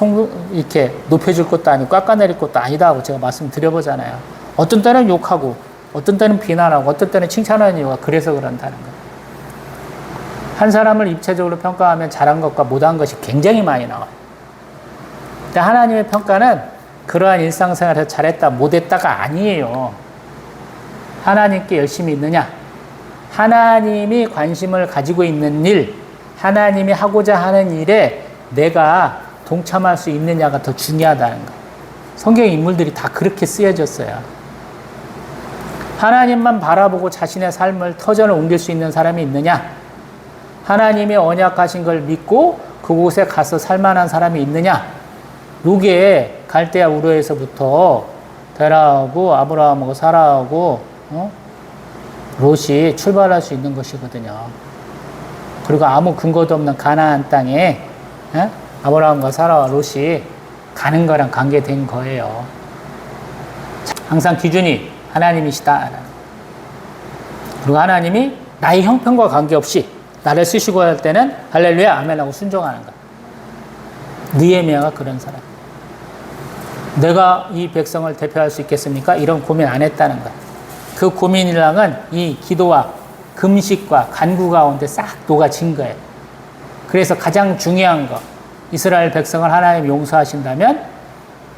이렇게 높여줄 것도 아니고 깎아내릴 것도 아니다 하고 제가 말씀드려보잖아요. 어떤 때는 욕하고 어떤 때는 비난하고 어떤 때는 칭찬하는 이유가 그래서 그런다는 거예요. 한 사람을 입체적으로 평가하면 잘한 것과 못한 것이 굉장히 많이 나와요. 근데 하나님의 평가는 그러한 일상생활에서 잘했다 못했다가 아니에요. 하나님께 열심히 있느냐, 하나님이 관심을 가지고 있는 일, 하나님이 하고자 하는 일에 내가 동참할 수 있느냐가 더 중요하다는 거예요. 성경 인물들이 다 그렇게 쓰여졌어요. 하나님만 바라보고 자신의 삶을 터전을 옮길 수 있는 사람이 있느냐, 하나님이 언약하신 걸 믿고 그곳에 가서 살만한 사람이 있느냐, 요게 갈대아 우르에서부터 데라하고 아브라함하고 사라하고 롯이 출발할 수 있는 것이거든요. 그리고 아무 근거도 없는 가나안 땅에 아브라함과 사라와 롯이 가는 거랑 관계된 거예요. 항상 기준이 하나님이시다. 그리고 하나님이 나의 형편과 관계없이 나를 쓰시고 할 때는 할렐루야 아멘하고 순종하는 거. 느헤미야가 그런 사람. 내가 이 백성을 대표할 수 있겠습니까? 이런 고민 안 했다는 거야. 그 고민이랑은 이 기도와 금식과 간구 가운데 싹 녹아진 거예요. 그래서 가장 중요한 거, 이스라엘 백성을 하나님 용서하신다면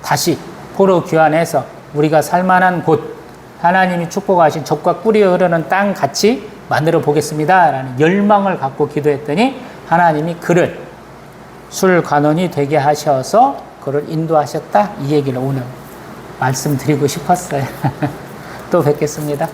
다시 포로 귀환해서 우리가 살만한 곳, 하나님이 축복하신 젖과 꿀이 흐르는 땅 같이 만들어 보겠습니다 라는 열망을 갖고 기도했더니 하나님이 그를 술 관원이 되게 하셔서 그를 인도하셨다, 이 얘기를 오늘 말씀드리고 싶었어요. 또 뵙겠습니다.